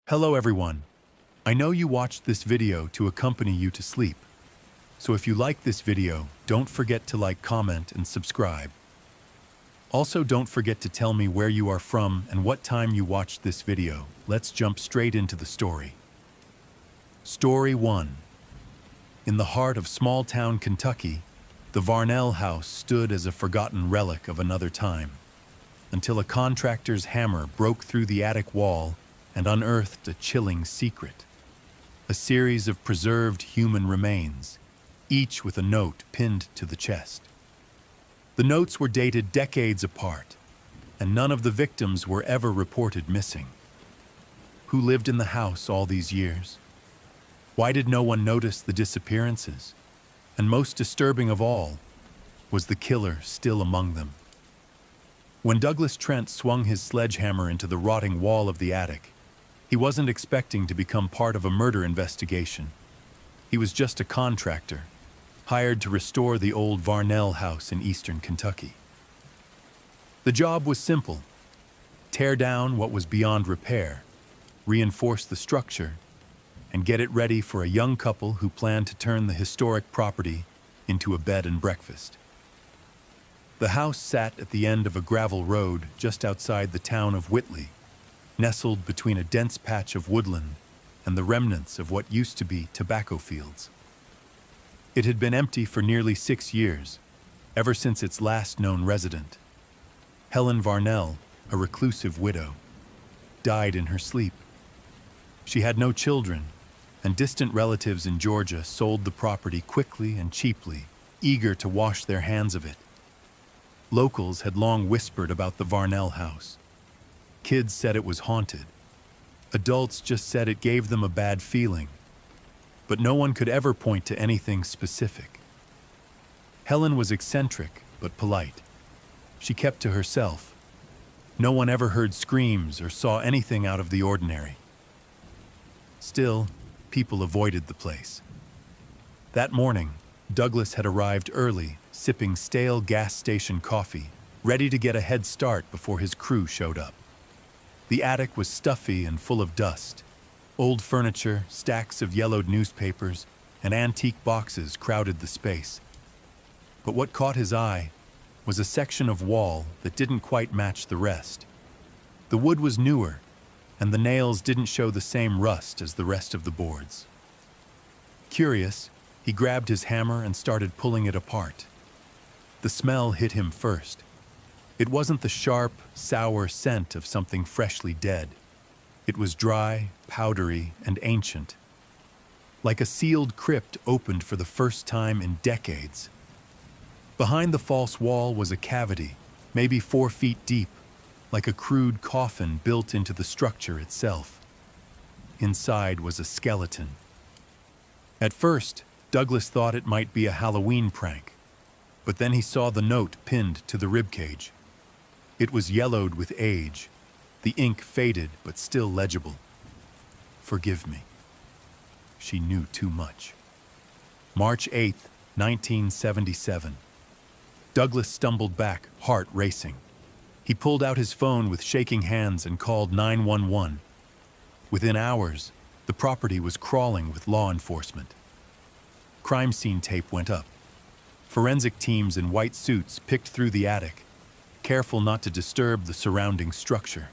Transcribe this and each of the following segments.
Hello everyone. I know you watched this video to accompany you to sleep. So if you like this video, don't forget to like, comment, and subscribe. Also, don't forget to tell me where you are from and what time you watched this video. Let's jump straight into the story. Story 1. In the heart of small-town Kentucky, the Varnell house stood as a forgotten relic of another time, until a contractor's hammer broke through the attic wall and unearthed a chilling secret. A series of preserved human remains, each with a note pinned to the chest. The notes were dated decades apart, and none of the victims were ever reported missing. Who lived in the house all these years? Why did no one notice the disappearances? And most disturbing of all, was the killer still among them? When Douglas Trent swung his sledgehammer into the rotting wall of the attic, he wasn't expecting to become part of a murder investigation. He was just a contractor, hired to restore the old Varnell house in eastern Kentucky. The job was simple: tear down what was beyond repair, reinforce the structure, and get it ready for a young couple who planned to turn the historic property into a bed and breakfast. The house sat at the end of a gravel road just outside the town of Whitley, nestled between a dense patch of woodland and the remnants of what used to be tobacco fields. It had been empty for nearly 6 years, ever since its last known resident, Helen Varnell, a reclusive widow, died in her sleep. She had no children, and distant relatives in Georgia sold the property quickly and cheaply, eager to wash their hands of it. Locals had long whispered about the Varnell house. Kids said it was haunted. Adults just said it gave them a bad feeling. But no one could ever point to anything specific. Helen was eccentric but polite. She kept to herself. No one ever heard screams or saw anything out of the ordinary. Still, people avoided the place. That morning, Douglas had arrived early, sipping stale gas station coffee, ready to get a head start before his crew showed up. The attic was stuffy and full of dust. Old furniture, stacks of yellowed newspapers, and antique boxes crowded the space. But what caught his eye was a section of wall that didn't quite match the rest. The wood was newer, and the nails didn't show the same rust as the rest of the boards. Curious, he grabbed his hammer and started pulling it apart. The smell hit him first. It wasn't the sharp, sour scent of something freshly dead. It was dry, powdery, and ancient. Like a sealed crypt opened for the first time in decades. Behind the false wall was a cavity, maybe 4 feet deep, like a crude coffin built into the structure itself. Inside was a skeleton. At first, Douglas thought it might be a Halloween prank, but then he saw the note pinned to the ribcage. It was yellowed with age, the ink faded but still legible. Forgive me. She knew too much. March 8th, 1977. Douglas stumbled back, heart racing. He pulled out his phone with shaking hands and called 911. Within hours, the property was crawling with law enforcement. Crime scene tape went up. Forensic teams in white suits picked through the attic, careful not to disturb the surrounding structure.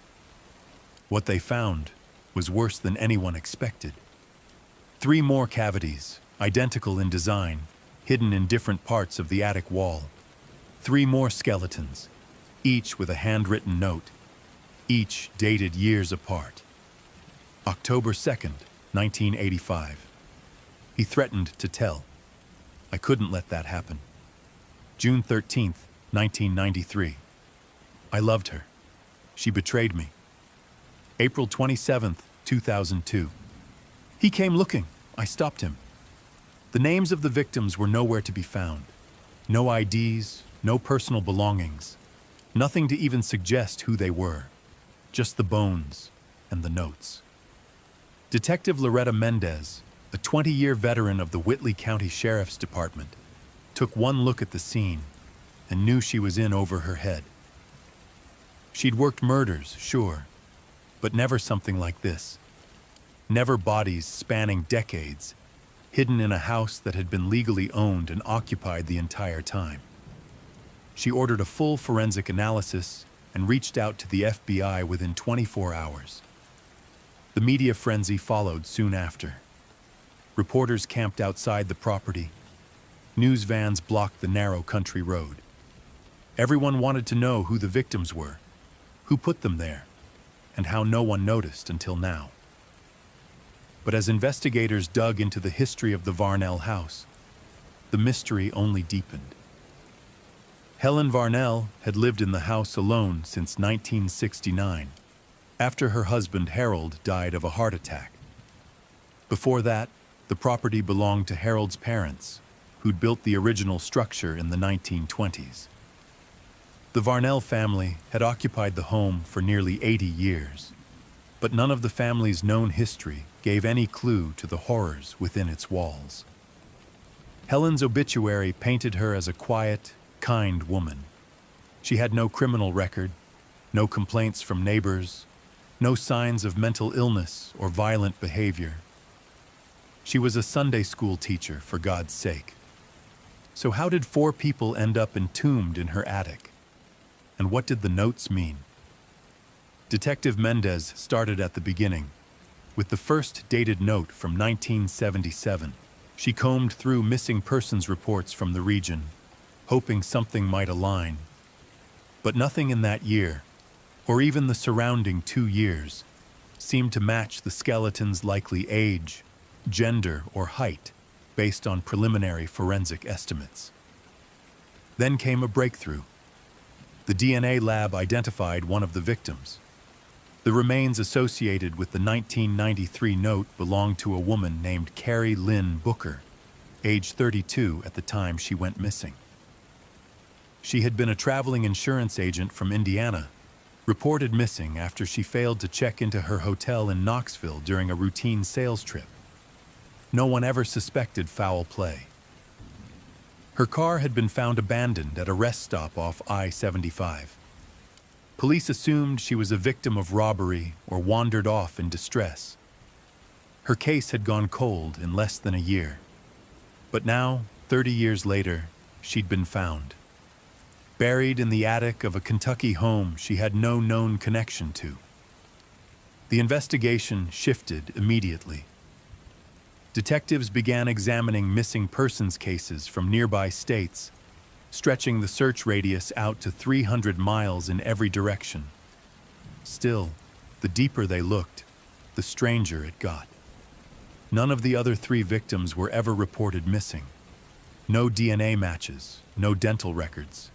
What they found was worse than anyone expected. 3 more cavities, identical in design, hidden in different parts of the attic wall. 3 more skeletons, each with a handwritten note, each dated years apart. October 2nd, 1985. He threatened to tell. I couldn't let that happen. June 13th, 1993. I loved her. She betrayed me. April 27th, 2002. He came looking. I stopped him. The names of the victims were nowhere to be found. No IDs, no personal belongings. Nothing to even suggest who they were. Just the bones and the notes. Detective Loretta Mendez, a 20-year veteran of the Whitley County Sheriff's Department, took one look at the scene and knew she was in over her head. She'd worked murders, sure, but never something like this. never bodies spanning decades, hidden in a house that had been legally owned and occupied the entire time. She ordered a full forensic analysis and reached out to the FBI within 24 hours. The media frenzy followed soon after. Reporters camped outside the property. News vans blocked the narrow country road. Everyone wanted to know who the victims were, who put them there, and how no one noticed until now. But as investigators dug into the history of the Varnell house, the mystery only deepened. Helen Varnell had lived in the house alone since 1969, after her husband Harold died of a heart attack. Before that, the property belonged to Harold's parents, who'd built the original structure in the 1920s. The Varnell family had occupied the home for nearly 80 years, but none of the family's known history gave any clue to the horrors within its walls. Helen's obituary painted her as a quiet, kind woman. She had no criminal record, no complaints from neighbors, no signs of mental illness or violent behavior. She was a Sunday school teacher, for God's sake. So how did 4 people end up entombed in her attic? And what did the notes mean? Detective Mendez started at the beginning. With the first dated note from 1977, she combed through missing persons reports from the region, hoping something might align. But nothing in that year, or even the surrounding 2 years, seemed to match the skeleton's likely age, gender, or height, based on preliminary forensic estimates. Then came a breakthrough. The DNA lab identified one of the victims. The remains associated with the 1993 note belonged to a woman named Carrie Lynn Booker, age 32 at the time she went missing. She had been a traveling insurance agent from Indiana, reported missing after she failed to check into her hotel in Knoxville during a routine sales trip. No one ever suspected foul play. Her car had been found abandoned at a rest stop off I-75. Police assumed she was a victim of robbery or wandered off in distress. Her case had gone cold in less than a year. But now, 30 years later, she'd been found. Buried in the attic of a Kentucky home she had no known connection to. The investigation shifted immediately. Detectives began examining missing persons cases from nearby states, stretching the search radius out to 300 miles in every direction. Still, the deeper they looked, the stranger it got. None of the other 3 victims were ever reported missing. No DNA matches, no dental records.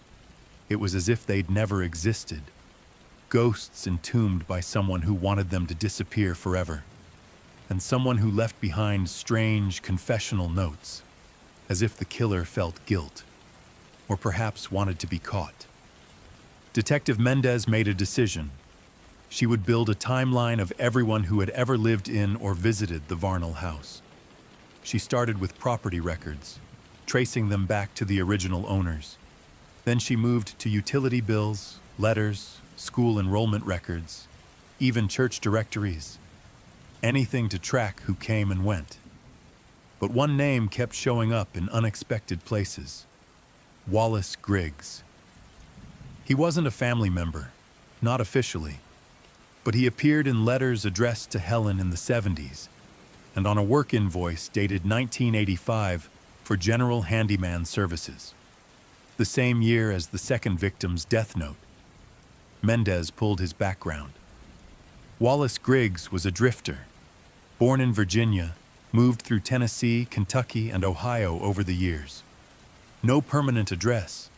It was as if they'd never existed. Ghosts entombed by someone who wanted them to disappear forever. And someone who left behind strange confessional notes, as if the killer felt guilt, or perhaps wanted to be caught. Detective Mendez made a decision. She would build a timeline of everyone who had ever lived in or visited the Varnell house. She started with property records, tracing them back to the original owners. Then she moved to utility bills, letters, school enrollment records, even church directories. Anything to track who came and went. But one name kept showing up in unexpected places. Wallace Griggs. He wasn't a family member, not officially, but he appeared in letters addressed to Helen in the 70s and on a work invoice dated 1985 for general handyman services, the same year as the second victim's death note. Mendez pulled his background. Wallace Griggs was a drifter. Born in Virginia, moved through Tennessee, Kentucky, and Ohio over the years. No permanent address,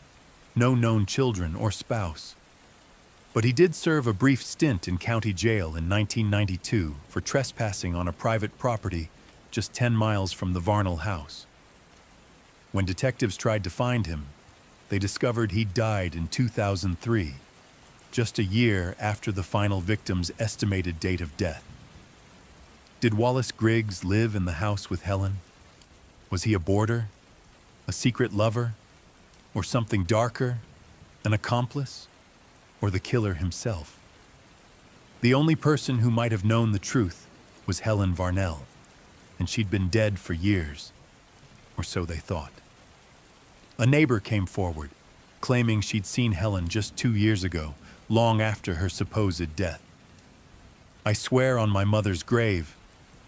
no known children or spouse. But he did serve a brief stint in county jail in 1992 for trespassing on a private property just 10 miles from the Varnell house. When detectives tried to find him, they discovered he died in 2003, just a year after the final victim's estimated date of death. Did Wallace Griggs live in the house with Helen? Was he a boarder, a secret lover, or something darker, an accomplice, or the killer himself? The only person who might have known the truth was Helen Varnell, and she'd been dead for years, or so they thought. A neighbor came forward, claiming she'd seen Helen just 2 years ago, long after her supposed death. "I swear on my mother's grave,"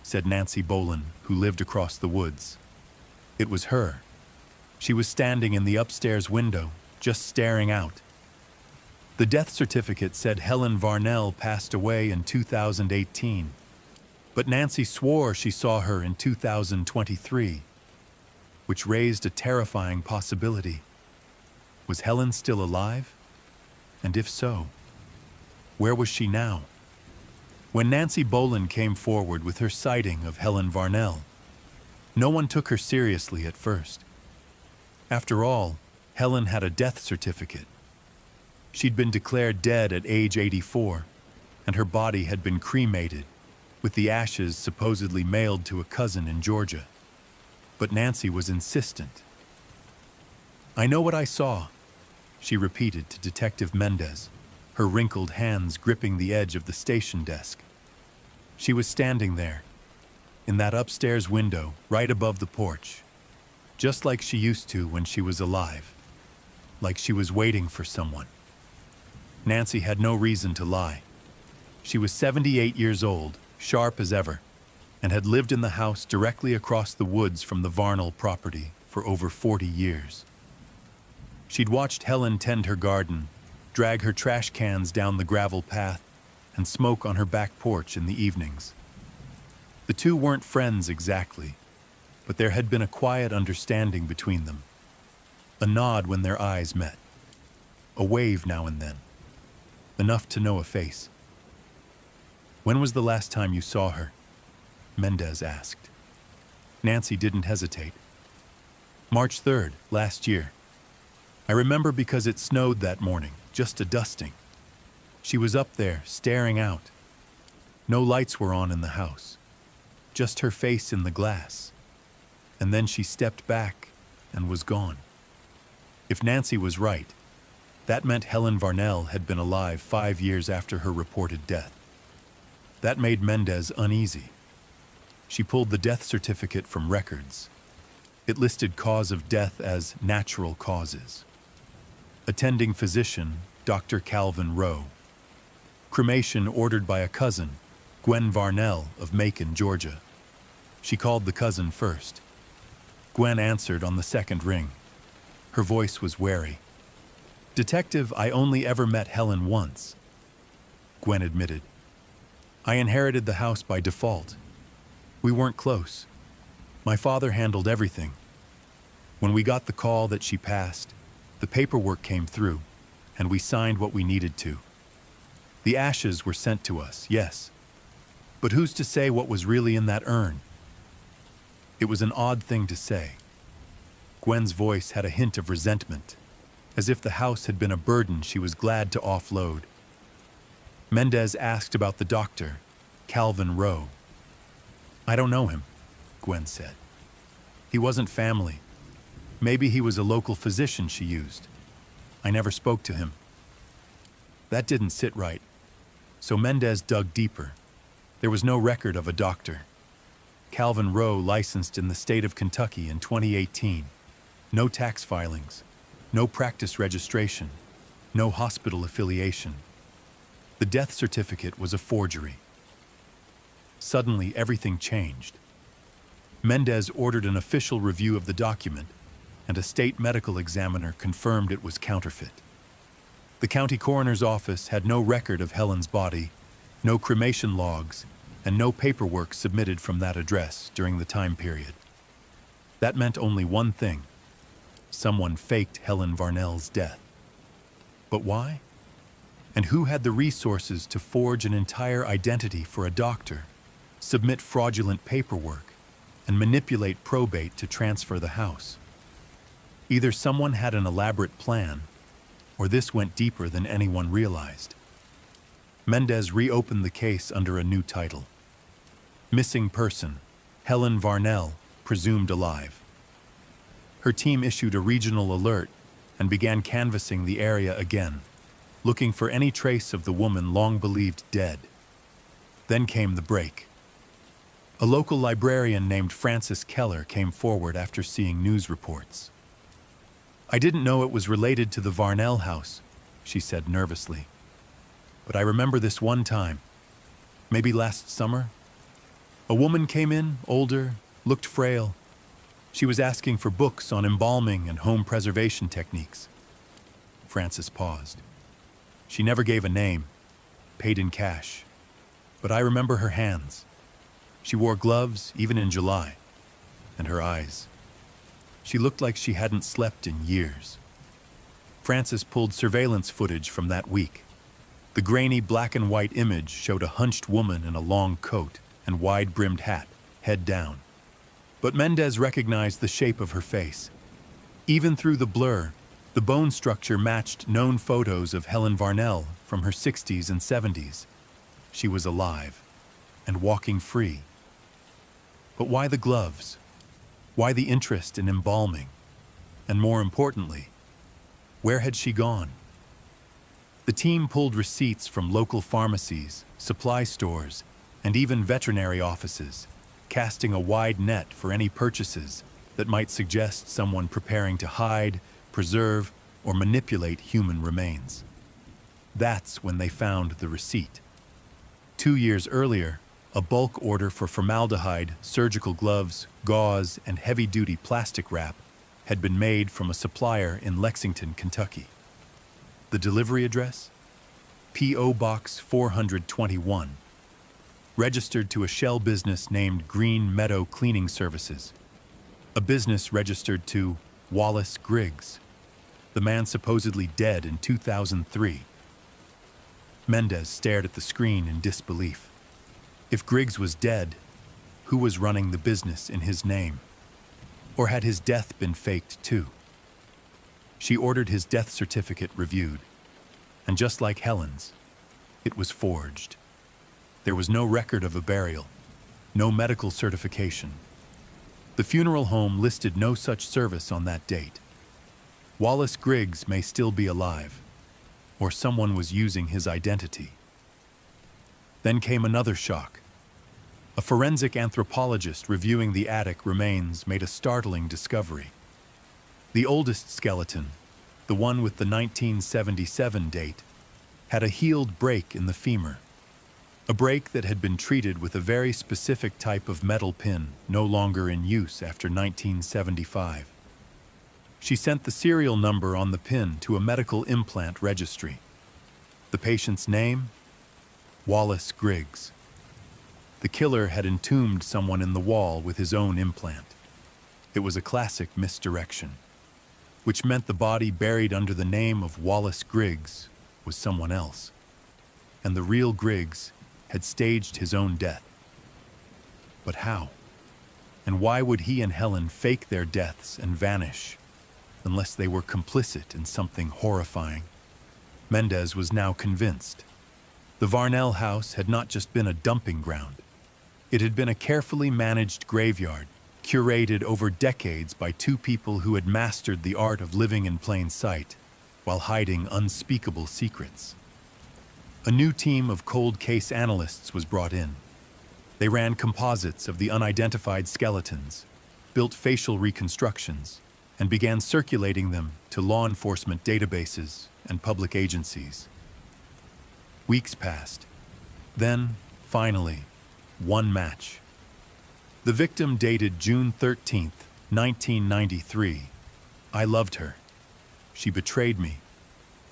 said Nancy Boland, who lived across the woods. "It was her. She was standing in the upstairs window, just staring out. The death certificate said Helen Varnell passed away in 2018, but Nancy swore she saw her in 2023, which raised a terrifying possibility. Was Helen still alive? And if so, where was she now? When Nancy Boland came forward with her sighting of Helen Varnell, no one took her seriously at first. After all, Helen had a death certificate. She'd been declared dead at age 84, and her body had been cremated, with the ashes supposedly mailed to a cousin in Georgia. But Nancy was insistent. "I know what I saw," she repeated to Detective Mendez, her wrinkled hands gripping the edge of the station desk. She was standing there, in that upstairs window right above the porch, just like she used to when she was alive, like she was waiting for someone. Nancy had no reason to lie. She was 78 years old, sharp as ever, and had lived in the house directly across the woods from the Varnell property for over 40 years. She'd watched Helen tend her garden, drag her trash cans down the gravel path, and smoke on her back porch in the evenings. The two weren't friends exactly, but there had been a quiet understanding between them. A nod when their eyes met. A wave now and then. Enough to know a face. "When was the last time you saw her?" Mendez asked. Nancy didn't hesitate. "March 3rd, last year. I remember because it snowed that morning, just a dusting. She was up there, staring out. No lights were on in the house, just her face in the glass. And then she stepped back and was gone." If Nancy was right, that meant Helen Varnell had been alive 5 years after her reported death. That made Mendez uneasy. She pulled the death certificate from records. It listed cause of death as natural causes. Attending physician, Dr. Calvin Rowe. Cremation ordered by a cousin, Gwen Varnell of Macon, Georgia. She called the cousin first. Gwen answered on the second ring. Her voice was wary. "Detective, I only ever met Helen once," Gwen admitted. "I inherited the house by default. We weren't close. My father handled everything. When we got the call that she passed, the paperwork came through, and we signed what we needed to. The ashes were sent to us, yes. But who's to say what was really in that urn?" It was an odd thing to say. Gwen's voice had a hint of resentment, as if the house had been a burden she was glad to offload. Mendez asked about the doctor, Calvin Rowe. "I don't know him," Gwen said. "He wasn't family. Maybe he was a local physician she used. I never spoke to him." That didn't sit right, so Mendez dug deeper. There was no record of a doctor. Calvin Rowe licensed in the state of Kentucky in 2018. No tax filings, no practice registration, no hospital affiliation. The death certificate was a forgery. Suddenly, everything changed. Mendez ordered an official review of the document, and a state medical examiner confirmed it was counterfeit. The county coroner's office had no record of Helen's body, no cremation logs, and no paperwork submitted from that address during the time period. That meant only one thing: someone faked Helen Varnell's death. But why? And who had the resources to forge an entire identity for a doctor, submit fraudulent paperwork, and manipulate probate to transfer the house? Either someone had an elaborate plan, or this went deeper than anyone realized. Mendez reopened the case under a new title. Missing person, Helen Varnell, presumed alive. Her team issued a regional alert and began canvassing the area again, looking for any trace of the woman long believed dead. Then came the break. A local librarian named Frances Keller came forward after seeing news reports. "I didn't know it was related to the Varnell house," she said nervously. "But I remember this one time, maybe last summer. A woman came in, older, looked frail. She was asking for books on embalming and home preservation techniques." Frances paused. "She never gave a name, paid in cash. But I remember her hands. She wore gloves, even in July. And her eyes. She looked like she hadn't slept in years." Frances pulled surveillance footage from that week. The grainy black and white image showed a hunched woman in a long coat and wide-brimmed hat, head down. But Mendez recognized the shape of her face. Even through the blur, the bone structure matched known photos of Helen Varnell from her 60s and 70s. She was alive and walking free. But why the gloves? Why the interest in embalming? And more importantly, where had she gone? The team pulled receipts from local pharmacies, supply stores, and even veterinary offices, casting a wide net for any purchases that might suggest someone preparing to hide, preserve, or manipulate human remains. That's when they found the receipt. 2 years earlier, a bulk order for formaldehyde, surgical gloves, gauze, and heavy-duty plastic wrap had been made from a supplier in Lexington, Kentucky. The delivery address? P.O. Box 421. Registered to a shell business named Green Meadow Cleaning Services. A business registered to Wallace Griggs, the man supposedly dead in 2003. Mendez stared at the screen in disbelief. If Griggs was dead, who was running the business in his name? Or had his death been faked too? She ordered his death certificate reviewed, and just like Helen's, it was forged. There was no record of a burial, no medical certification. The funeral home listed no such service on that date. Wallace Griggs may still be alive, or someone was using his identity. Then came another shock. A forensic anthropologist reviewing the attic remains made a startling discovery. The oldest skeleton, the one with the 1977 date, had a healed break in the femur. A break that had been treated with a very specific type of metal pin no longer in use after 1975. She sent the serial number on the pin to a medical implant registry. The patient's name? Wallace Griggs. The killer had entombed someone in the wall with his own implant. It was a classic misdirection, which meant the body buried under the name of Wallace Griggs was someone else, and the real Griggs had staged his own death. But how? And why would he and Helen fake their deaths and vanish, unless they were complicit in something horrifying? Mendez was now convinced. The Varnell house had not just been a dumping ground. It had been a carefully managed graveyard, curated over decades by two people who had mastered the art of living in plain sight, while hiding unspeakable secrets. A new team of cold case analysts was brought in. They ran composites of the unidentified skeletons, built facial reconstructions, and began circulating them to law enforcement databases and public agencies. Weeks passed. Then, finally, one match. The victim dated June 13th, 1993. I loved her. She betrayed me.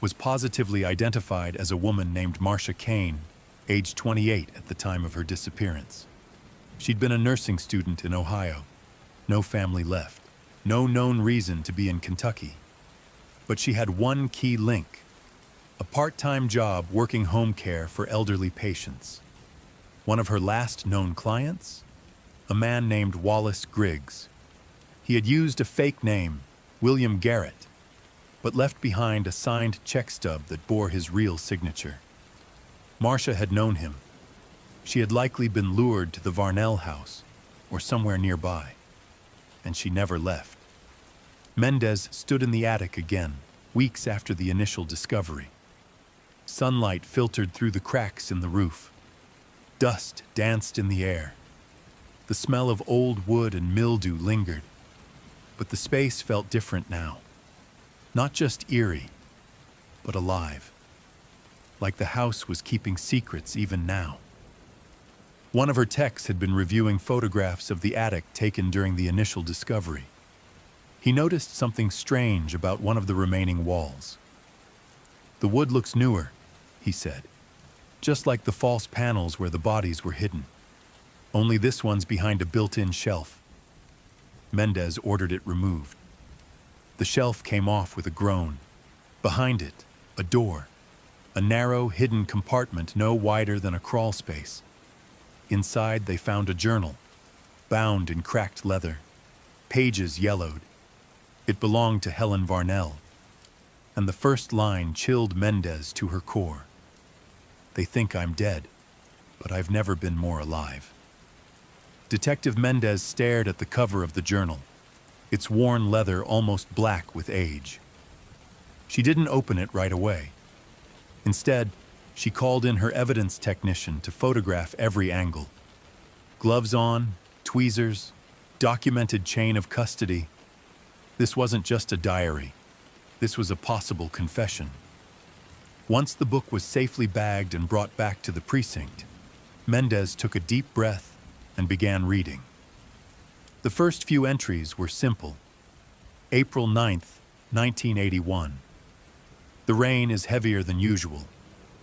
Was positively identified as a woman named Marcia Kane, age 28 at the time of her disappearance. She'd been a nursing student in Ohio. No family left. No known reason to be in Kentucky. But she had one key link: a part-time job working home care for elderly patients. One of her last known clients? A man named Wallace Griggs. He had used a fake name, William Garrett, but left behind a signed check stub that bore his real signature. Marcia had known him. She had likely been lured to the Varnell house, or somewhere nearby, and she never left. Mendez stood in the attic again, weeks after the initial discovery. Sunlight filtered through the cracks in the roof. Dust danced in the air. The smell of old wood and mildew lingered, but the space felt different now. Not just eerie, but alive. Like the house was keeping secrets even now. One of her techs had been reviewing photographs of the attic taken during the initial discovery. He noticed something strange about one of the remaining walls. "The wood looks newer," he said, "just like the false panels where the bodies were hidden. Only this one's behind a built-in shelf." Mendez ordered it removed. The shelf came off with a groan. Behind it, a door, a narrow, hidden compartment no wider than a crawl space. Inside, they found a journal, bound in cracked leather, pages yellowed. It belonged to Helen Varnell, and the first line chilled Mendez to her core. "They think I'm dead, but I've never been more alive." Detective Mendez stared at the cover of the journal, its worn leather almost black with age. She didn't open it right away. Instead, she called in her evidence technician to photograph every angle. Gloves on, tweezers, documented chain of custody. This wasn't just a diary. This was a possible confession. Once the book was safely bagged and brought back to the precinct, Mendez took a deep breath and began reading. The first few entries were simple. April 9th, 1981. The rain is heavier than usual.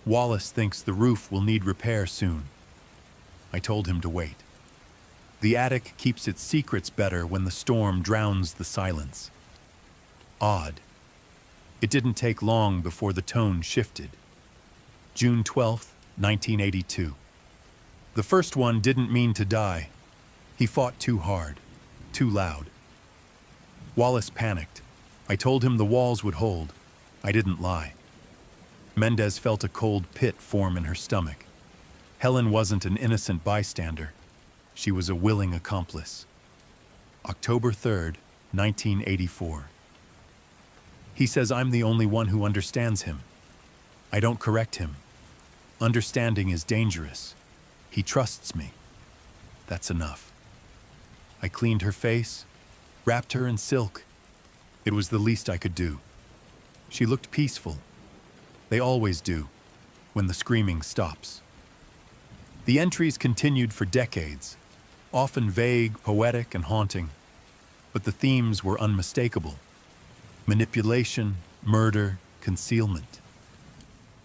Wallace thinks the roof will need repair soon. I told him to wait. The attic keeps its secrets better when the storm drowns the silence. Odd. It didn't take long before the tone shifted. June 12th, 1982. The first one didn't mean to die. He fought too hard, too loud. Wallace panicked. I told him the walls would hold. I didn't lie. Mendez felt a cold pit form in her stomach. Helen wasn't an innocent bystander. She was a willing accomplice. October 3rd, 1984. He says I'm the only one who understands him. I don't correct him. Understanding is dangerous. He trusts me. That's enough. I cleaned her face, wrapped her in silk. It was the least I could do. She looked peaceful. They always do, when the screaming stops. The entries continued for decades, often vague, poetic, and haunting, but the themes were unmistakable. Manipulation, murder, concealment.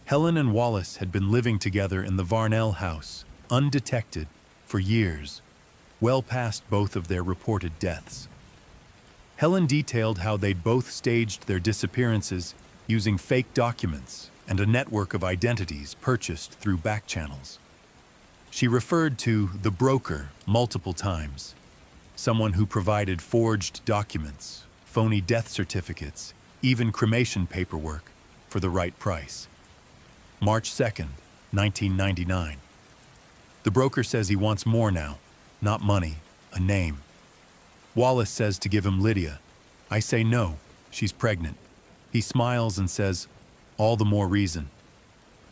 Helen and Wallace had been living together in the Varnell house, undetected, for years, well past both of their reported deaths. Helen detailed how they'd both staged their disappearances using fake documents and a network of identities purchased through back channels. She referred to the broker multiple times, someone who provided forged documents, phony death certificates, even cremation paperwork for the right price. March 2nd, 1999. The broker says he wants more now, not money, a name. Wallace says to give him Lydia. I say no, she's pregnant. He smiles and says, all the more reason.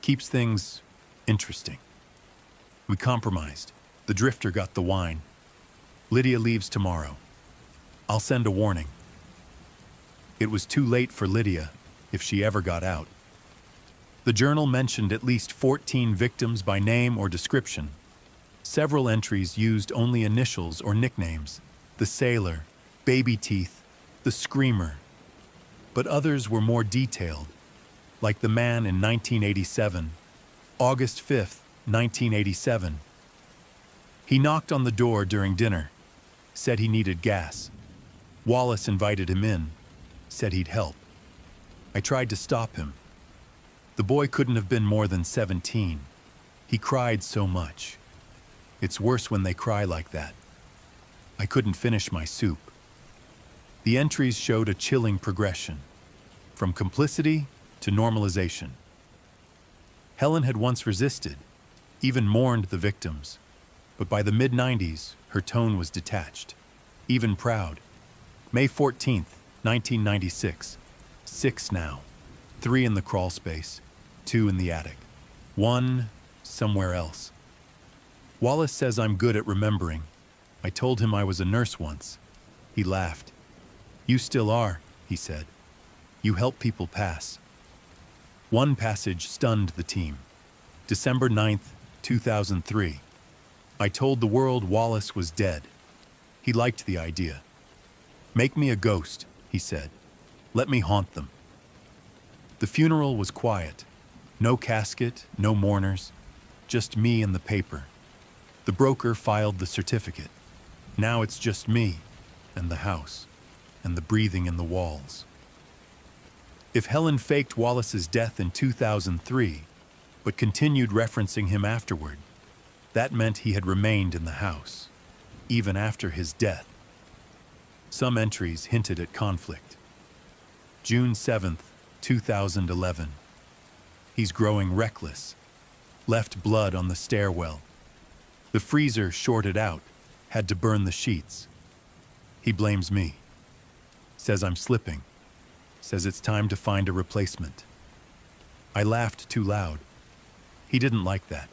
Keeps things interesting. We compromised. The drifter got the wine. Lydia leaves tomorrow. I'll send a warning. It was too late for Lydia, if she ever got out. The journal mentioned at least 14 victims by name or description. Several entries used only initials or nicknames. The Sailor, Baby Teeth, the Screamer. But others were more detailed, like the man in 1987, August 5th, 1987. He knocked on the door during dinner, said he needed gas. Wallace invited him in, said he'd help. I tried to stop him. The boy couldn't have been more than 17. He cried so much. It's worse when they cry like that. I couldn't finish my soup. The entries showed a chilling progression, from complicity to normalization. Helen had once resisted, even mourned the victims, but by the mid-90s, her tone was detached, even proud. May 14th, 1996. 6 now. 3 in the crawl space, 2 in the attic, 1 somewhere else. Wallace says I'm good at remembering. I told him I was a nurse once. He laughed. You still are, he said. You help people pass. One passage stunned the team. December 9th, 2003. I told the world Wallace was dead. He liked the idea. Make me a ghost, he said. Let me haunt them. The funeral was quiet. No casket, no mourners, just me and the paper. The broker filed the certificate. Now it's just me and the house and the breathing in the walls. If Helen faked Wallace's death in 2003, but continued referencing him afterward, that meant he had remained in the house, even after his death. Some entries hinted at conflict. June 7th, 2011. He's growing reckless. Left blood on the stairwell. The freezer shorted out, had to burn the sheets. He blames me. Says I'm slipping. Says it's time to find a replacement. I laughed too loud. He didn't like that.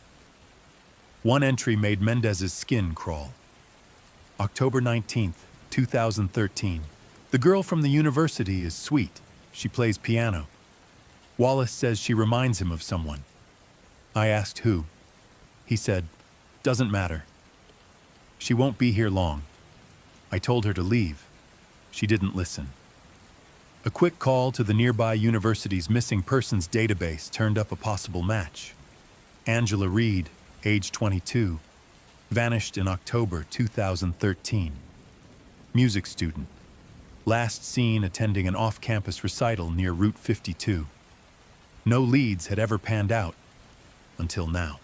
One entry made Mendez's skin crawl. October 19th, 2013. The girl from the university is sweet. She plays piano. Wallace says she reminds him of someone. I asked who. He said, doesn't matter. She won't be here long. I told her to leave. She didn't listen. A quick call to the nearby university's missing persons database turned up a possible match. Angela Reed, age 22, vanished in October 2013. Music student. Last seen attending an off-campus recital near Route 52. No leads had ever panned out until now.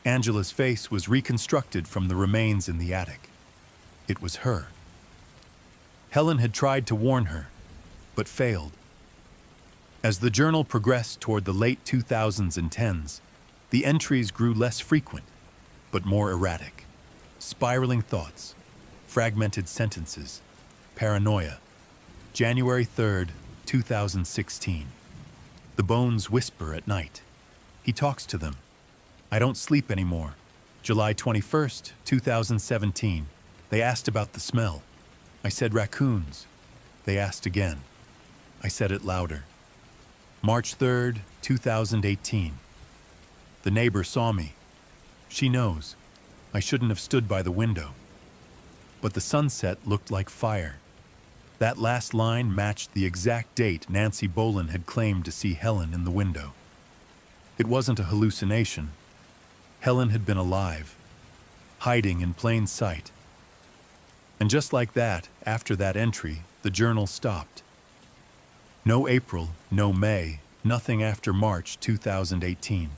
Angela's face was reconstructed from the remains in the attic. It was her. Helen had tried to warn her, but failed. As the journal progressed toward the late 2000s and 10s, the entries grew less frequent, but more erratic. Spiraling thoughts, fragmented sentences, paranoia. January 3rd, 2016. The bones whisper at night. He talks to them. I don't sleep anymore. July 21st, 2017. They asked about the smell. I said raccoons. They asked again. I said it louder. March 3rd, 2018. The neighbor saw me. She knows. I shouldn't have stood by the window. But the sunset looked like fire. That last line matched the exact date Nancy Boland had claimed to see Helen in the window. It wasn't a hallucination. Helen had been alive, hiding in plain sight. And just like that, after that entry, the journal stopped. No April, no May, nothing after March 2018.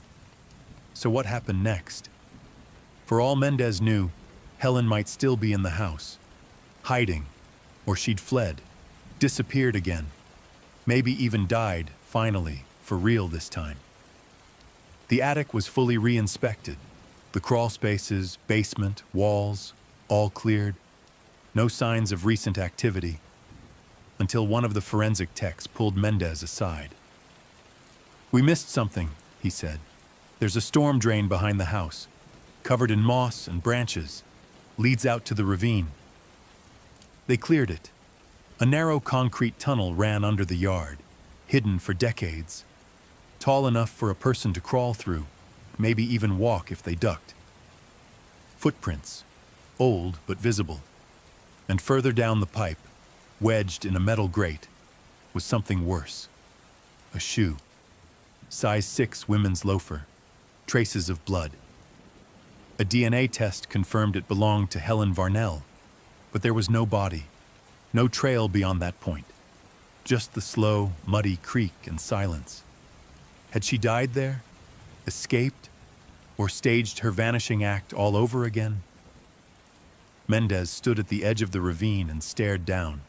So what happened next? For all Mendez knew, Helen might still be in the house, hiding, or she'd fled, disappeared again, maybe even died, finally, for real this time. The attic was fully re-inspected. The crawl spaces, basement, walls, all cleared. No signs of recent activity, until one of the forensic techs pulled Mendez aside. We missed something, he said. There's a storm drain behind the house, covered in moss and branches, leads out to the ravine. They cleared it. A narrow concrete tunnel ran under the yard, hidden for decades, tall enough for a person to crawl through, maybe even walk if they ducked. Footprints, old but visible. And further down the pipe, wedged in a metal grate, was something worse. A shoe. Size 6 women's loafer. Traces of blood. A DNA test confirmed it belonged to Helen Varnell, but there was no body, no trail beyond that point. Just the slow, muddy creek and silence. Had she died there? Escaped? Or staged her vanishing act all over again? Mendez stood at the edge of the ravine and stared down.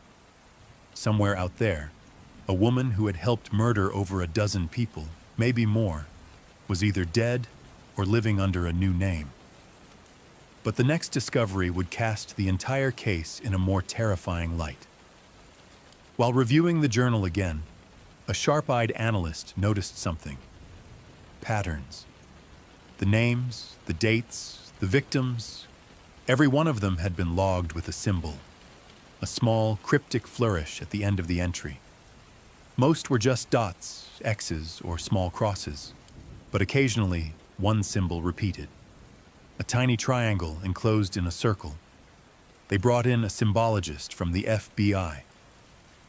Somewhere out there, a woman who had helped murder over a dozen people, maybe more, was either dead or living under a new name. But the next discovery would cast the entire case in a more terrifying light. While reviewing the journal again, a sharp-eyed analyst noticed something. Patterns. The names, the dates, the victims, Every one of them had been logged with a symbol, a small, cryptic flourish at the end of the entry. Most were just dots, X's, or small crosses, but occasionally one symbol repeated. A tiny triangle enclosed in a circle. They brought in a symbologist from the FBI.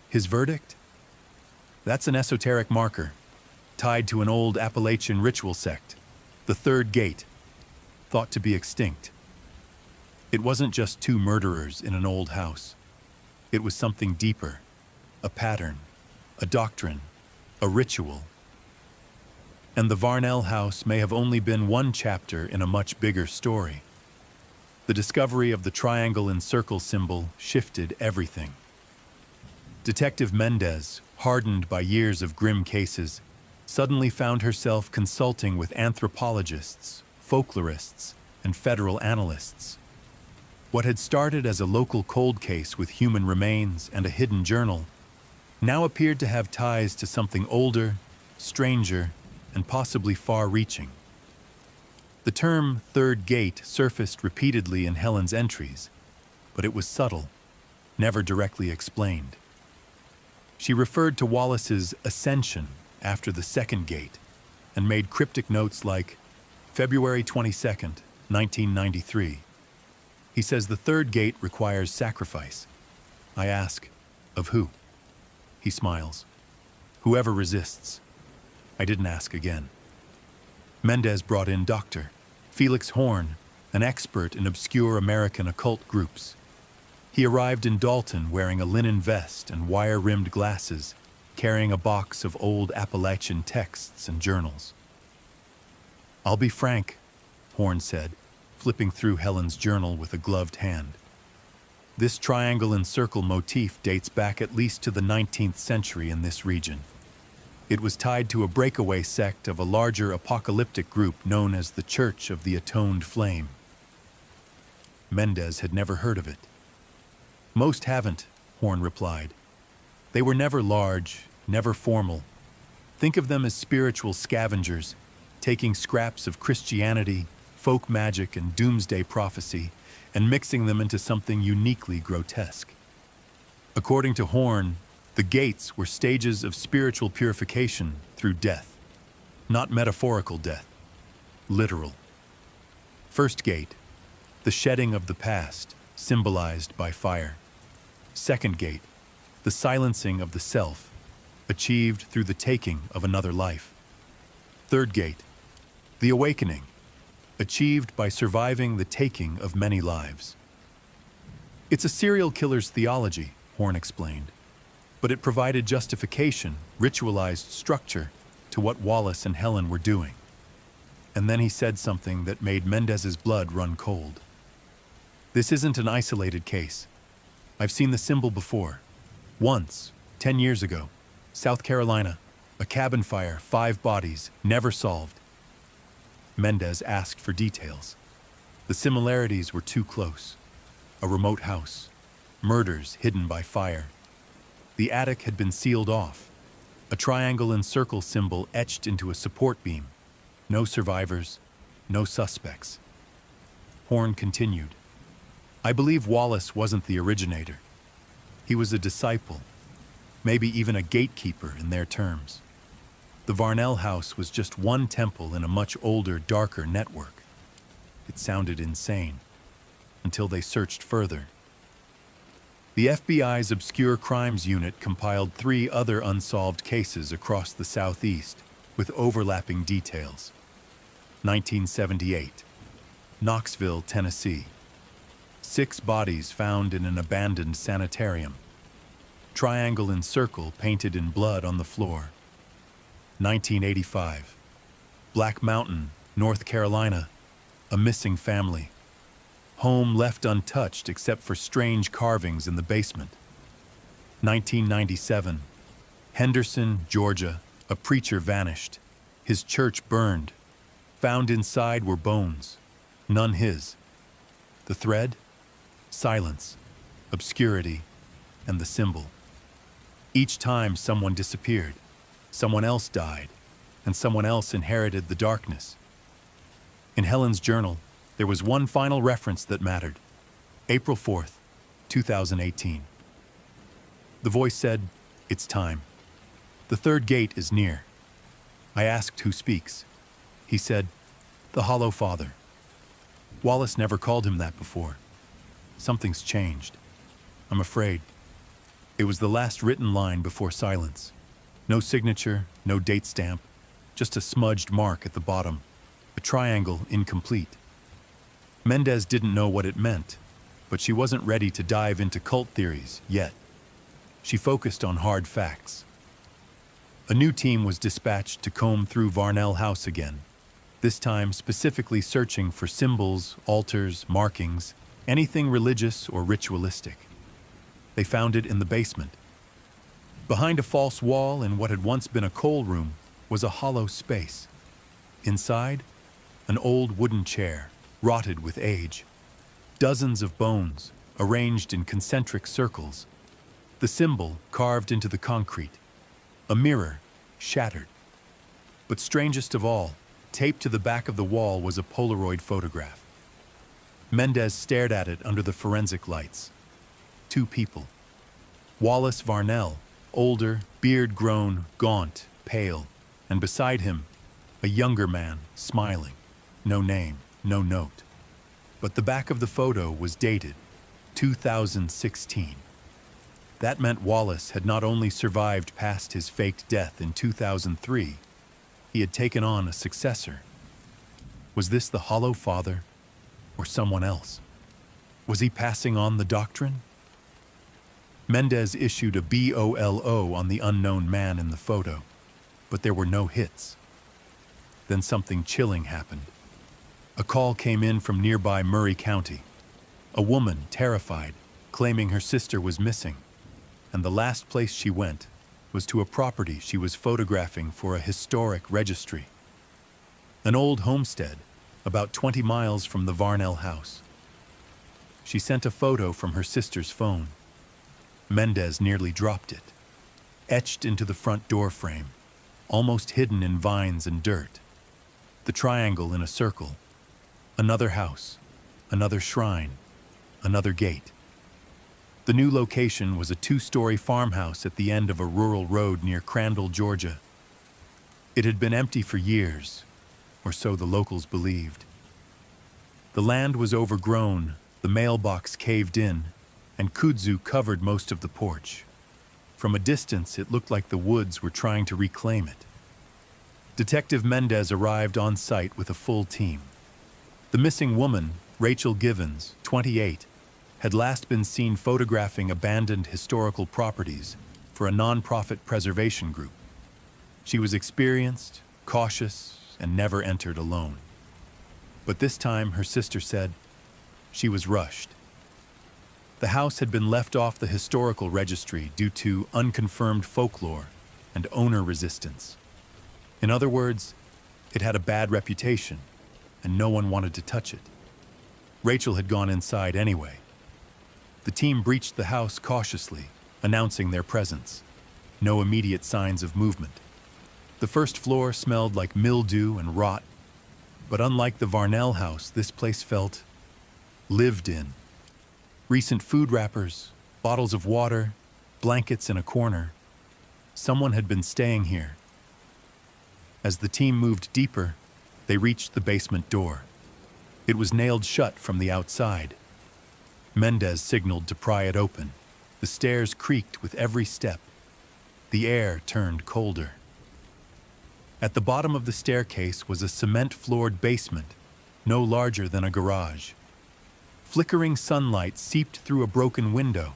His verdict? That's an esoteric marker, tied to an old Appalachian ritual sect, the Third Gate, thought to be extinct. It wasn't just two murderers in an old house. It was something deeper, a pattern, a doctrine, a ritual. And the Varnell house may have only been one chapter in a much bigger story. The discovery of the triangle and circle symbol shifted everything. Detective Mendez, hardened by years of grim cases, suddenly found herself consulting with anthropologists, folklorists, and federal analysts. What had started as a local cold case with human remains and a hidden journal now appeared to have ties to something older, stranger, and possibly far-reaching. The term Third Gate surfaced repeatedly in Helen's entries, but it was subtle, never directly explained. She referred to Wallace's ascension after the second gate and made cryptic notes like, February 22nd, 1993. He says the third gate requires sacrifice. I ask, of who? He smiles. Whoever resists. I didn't ask again. Mendez brought in Dr. Felix Horn, an expert in obscure American occult groups. He arrived in Dalton wearing a linen vest and wire-rimmed glasses, carrying a box of old Appalachian texts and journals. I'll be frank, Horn said, flipping through Helen's journal with a gloved hand. This triangle and circle motif dates back at least to the 19th century in this region. It was tied to a breakaway sect of a larger apocalyptic group known as the Church of the Atoned Flame. Mendez had never heard of it. Most haven't, Horn replied. They were never large, never formal. Think of them as spiritual scavengers, taking scraps of Christianity, folk magic, and doomsday prophecy, and mixing them into something uniquely grotesque. According to Horn, the gates were stages of spiritual purification through death. Not metaphorical death, literal. First gate, the shedding of the past, symbolized by fire. Second gate, the silencing of the self, achieved through the taking of another life. Third gate, the awakening, achieved by surviving the taking of many lives. It's a serial killer's theology, Horn explained, but it provided justification, ritualized structure to what Wallace and Helen were doing. And then he said something that made Mendez's blood run cold. This isn't an isolated case. I've seen the symbol before. Once, 10 years ago, South Carolina, a cabin fire, 5 bodies, never solved. Mendez asked for details. The similarities were too close. A remote house, murders hidden by fire. The attic had been sealed off, a triangle and circle symbol etched into a support beam. No survivors, no suspects. Horn continued. I believe Wallace wasn't the originator. He was a disciple, maybe even a gatekeeper in their terms. The Varnell house was just one temple in a much older, darker network. It sounded insane, until they searched further. The FBI's Obscure Crimes Unit compiled 3 other unsolved cases across the Southeast, with overlapping details. 1978, Knoxville, Tennessee. 6 bodies found in an abandoned sanitarium. Triangle and circle painted in blood on the floor. 1985, Black Mountain, North Carolina. A missing family. Home left untouched except for strange carvings in the basement. 1997, Henderson, Georgia. A preacher vanished. His church burned. Found inside were bones. None his. The thread? Silence, obscurity, and the symbol. Each time someone disappeared, someone else died, and someone else inherited the darkness. In Helen's journal, there was one final reference that mattered. April 4th, 2018. The voice said, "It's time. The third gate is near." I asked who speaks. He said, "The Hollow Father." Wallace never called him that before. Something's changed. I'm afraid. It was the last written line before silence. No signature, no date stamp, just a smudged mark at the bottom, a triangle incomplete. Mendez didn't know what it meant, but she wasn't ready to dive into cult theories yet. She focused on hard facts. A new team was dispatched to comb through Varnell House again, this time specifically searching for symbols, altars, markings, anything religious or ritualistic. They found it in the basement. Behind a false wall in what had once been a coal room was a hollow space. Inside, an old wooden chair, rotted with age. Dozens of bones, arranged in concentric circles. The symbol carved into the concrete. A mirror, shattered. But strangest of all, taped to the back of the wall was a Polaroid photograph. Mendez stared at it under the forensic lights. Two people. Wallace Varnell, older, beard-grown, gaunt, pale, and beside him, a younger man, smiling. No name, no note. But the back of the photo was dated 2016. That meant Wallace had not only survived past his faked death in 2003, he had taken on a successor. Was this the Hollow Father, or someone else? Was he passing on the doctrine? Mendez issued a BOLO on the unknown man in the photo, but there were no hits. Then something chilling happened. A call came in from nearby Murray County. A woman, terrified, claiming her sister was missing, and the last place she went was to a property she was photographing for a historic registry. An old homestead, about 20 miles from the Varnell house. She sent a photo from her sister's phone. Mendez nearly dropped it. Etched into the front door frame, almost hidden in vines and dirt. The triangle in a circle. Another house, another shrine, another gate. The new location was a 2-story farmhouse at the end of a rural road near Crandall, Georgia. It had been empty for years, or so the locals believed. The land was overgrown, the mailbox caved in, and kudzu covered most of the porch. From a distance, it looked like the woods were trying to reclaim it. Detective Mendez arrived on site with a full team. The missing woman, Rachel Givens, 28, had last been seen photographing abandoned historical properties for a nonprofit preservation group. She was experienced, cautious, and never entered alone. But this time, her sister said, she was rushed. The house had been left off the historical registry due to unconfirmed folklore and owner resistance. In other words, it had a bad reputation, and no one wanted to touch it. Rachel had gone inside anyway. The team breached the house cautiously, announcing their presence. No immediate signs of movement. The first floor smelled like mildew and rot, but unlike the Varnell house, this place felt lived in. Recent food wrappers, bottles of water, blankets in a corner. Someone had been staying here. As the team moved deeper, they reached the basement door. It was nailed shut from the outside. Mendez signaled to pry it open. The stairs creaked with every step. The air turned colder. At the bottom of the staircase was a cement-floored basement, no larger than a garage. Flickering sunlight seeped through a broken window,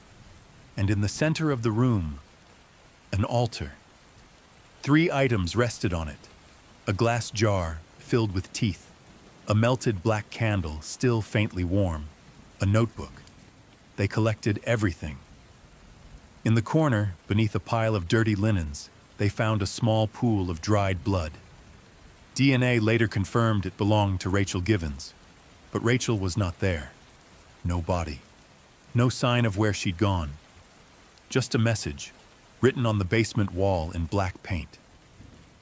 and in the center of the room, an altar. 3 items rested on it: a glass jar filled with teeth, a melted black candle still faintly warm, a notebook. They collected everything. In the corner, beneath a pile of dirty linens, they found a small pool of dried blood. DNA later confirmed it belonged to Rachel Givens, but Rachel was not there. No body. No sign of where she'd gone. Just a message, written on the basement wall in black paint.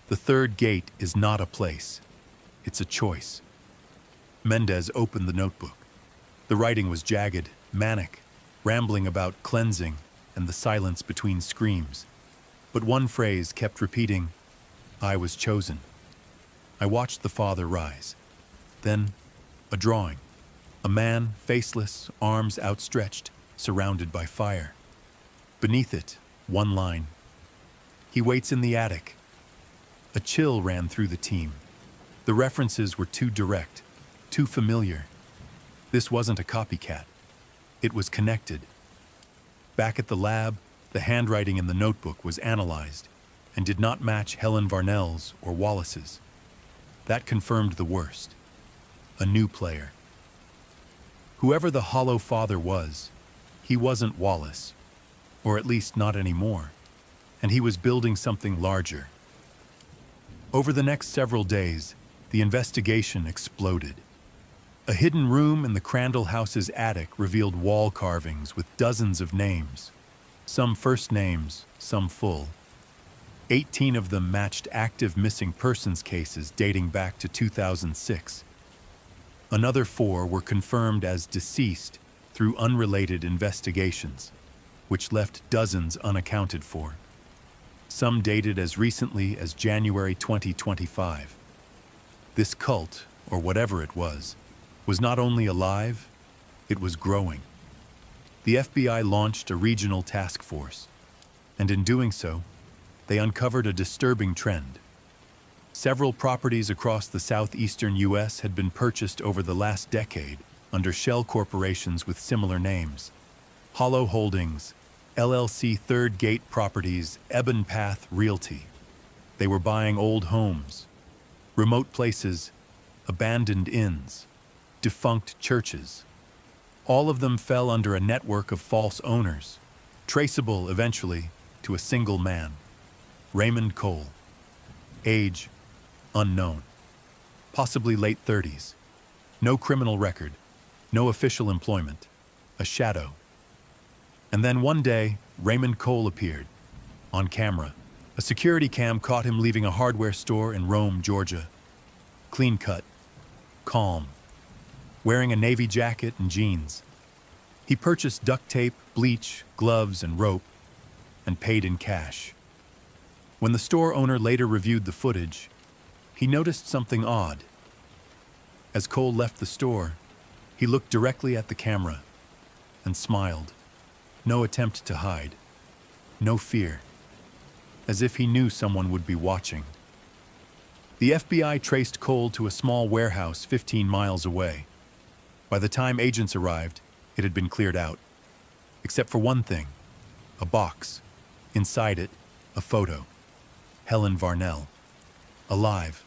The third gate is not a place. It's a choice. Mendez opened the notebook. The writing was jagged, manic, rambling about cleansing and the silence between screams. But one phrase kept repeating, "I was chosen." I watched the father rise. Then, a drawing. A man, faceless, arms outstretched, surrounded by fire. Beneath it, one line. "He waits in the attic." A chill ran through the team. The references were too direct, too familiar. This wasn't a copycat. It was connected. Back at the lab, the handwriting in the notebook was analyzed and did not match Helen Varnell's or Wallace's. That confirmed the worst. A new player. Whoever the Hollow Father was, he wasn't Wallace, or at least not anymore, and he was building something larger. Over the next several days, the investigation exploded. A hidden room in the Crandall house's attic revealed wall carvings with dozens of names, some first names, some full. 18 of them matched active missing persons cases dating back to 2006. Another 4 were confirmed as deceased through unrelated investigations, which left dozens unaccounted for. Some dated as recently as January 2025. This cult, or whatever it was not only alive, it was growing. The FBI launched a regional task force, and in doing so, they uncovered a disturbing trend. Several properties across the southeastern U.S. had been purchased over the last decade under shell corporations with similar names. Hollow Holdings, LLC, Third Gate Properties, Ebon Path Realty. They were buying old homes, remote places, abandoned inns, defunct churches. All of them fell under a network of false owners, traceable eventually to a single man, Raymond Cole. Age, unknown. Possibly late 30s. No criminal record, no official employment, a shadow. And then one day, Raymond Cole appeared, on camera. A security cam caught him leaving a hardware store in Rome, Georgia. Clean cut, calm, wearing a navy jacket and jeans. He purchased duct tape, bleach, gloves, and rope, and paid in cash. When the store owner later reviewed the footage, he noticed something odd. As Cole left the store, he looked directly at the camera and smiled. No attempt to hide, no fear, as if he knew someone would be watching. The FBI traced Cole to a small warehouse 15 miles away. By the time agents arrived, it had been cleared out. Except for one thing, a box. Inside it, a photo. Helen Varnell. Alive.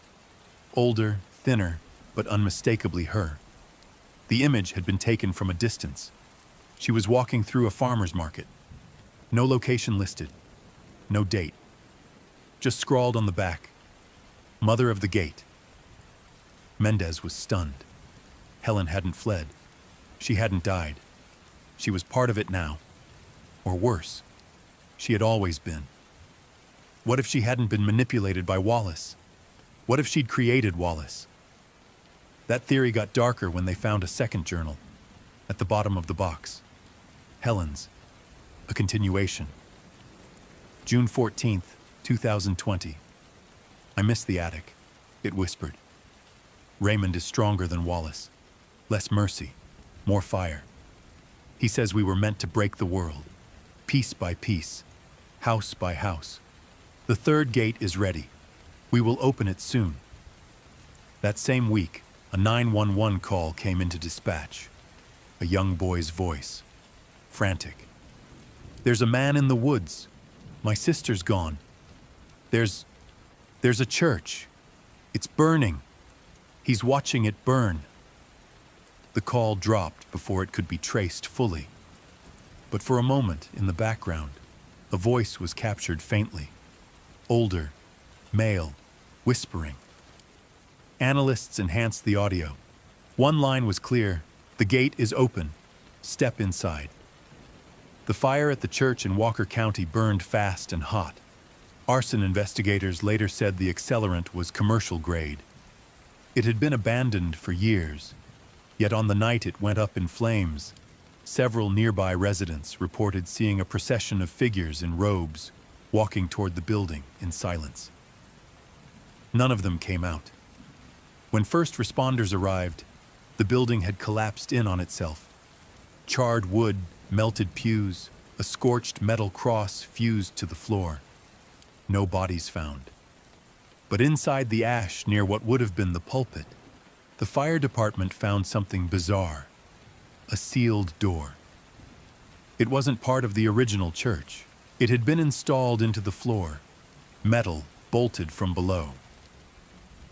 Older, thinner, but unmistakably her. The image had been taken from a distance. She was walking through a farmer's market. No location listed. No date. Just scrawled on the back, "Mother of the Gate." Mendez was stunned. Helen hadn't fled. She hadn't died. She was part of it now. Or worse, she had always been. What if she hadn't been manipulated by Wallace? What if she'd created Wallace? That theory got darker when they found a second journal at the bottom of the box. Helen's. A continuation. June 14th, 2020. "I miss the attic," it whispered. "Raymond is stronger than Wallace. Less mercy, more fire. He says we were meant to break the world, piece by piece, house by house. The third gate is ready. We will open it soon." That same week, a 911 call came into dispatch. A young boy's voice, frantic. "There's a man in the woods. My sister's gone. There's a church. It's burning. He's watching it burn." The call dropped before it could be traced fully. But for a moment, in the background, a voice was captured faintly. Older, male, whispering. Analysts enhanced the audio. One line was clear: "The gate is open. Step inside." The fire at the church in Walker County burned fast and hot. Arson investigators later said the accelerant was commercial grade. It had been abandoned for years, Yet on the night it went up in flames, several nearby residents reported seeing a procession of figures in robes walking toward the building in silence. None of them came out. When first responders arrived, the building had collapsed in on itself. Charred wood, melted pews, a scorched metal cross fused to the floor. No bodies found. But inside the ash near what would have been the pulpit, the fire department found something bizarre. A sealed door. It wasn't part of the original church. It had been installed into the floor, metal bolted from below.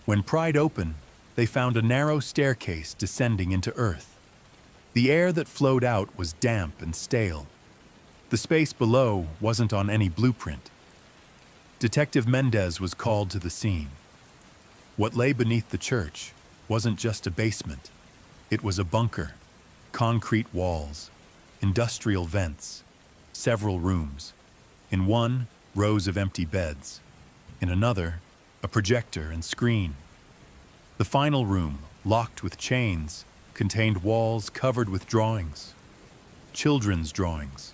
When pried open, they found a narrow staircase descending into earth. The air that flowed out was damp and stale. The space below wasn't on any blueprint. Detective Mendez was called to the scene. What lay beneath the church wasn't just a basement. It was a bunker, concrete walls, industrial vents, several rooms. In one, rows of empty beds. In another, a projector and screen. The final room, locked with chains, contained walls covered with drawings. Children's drawings.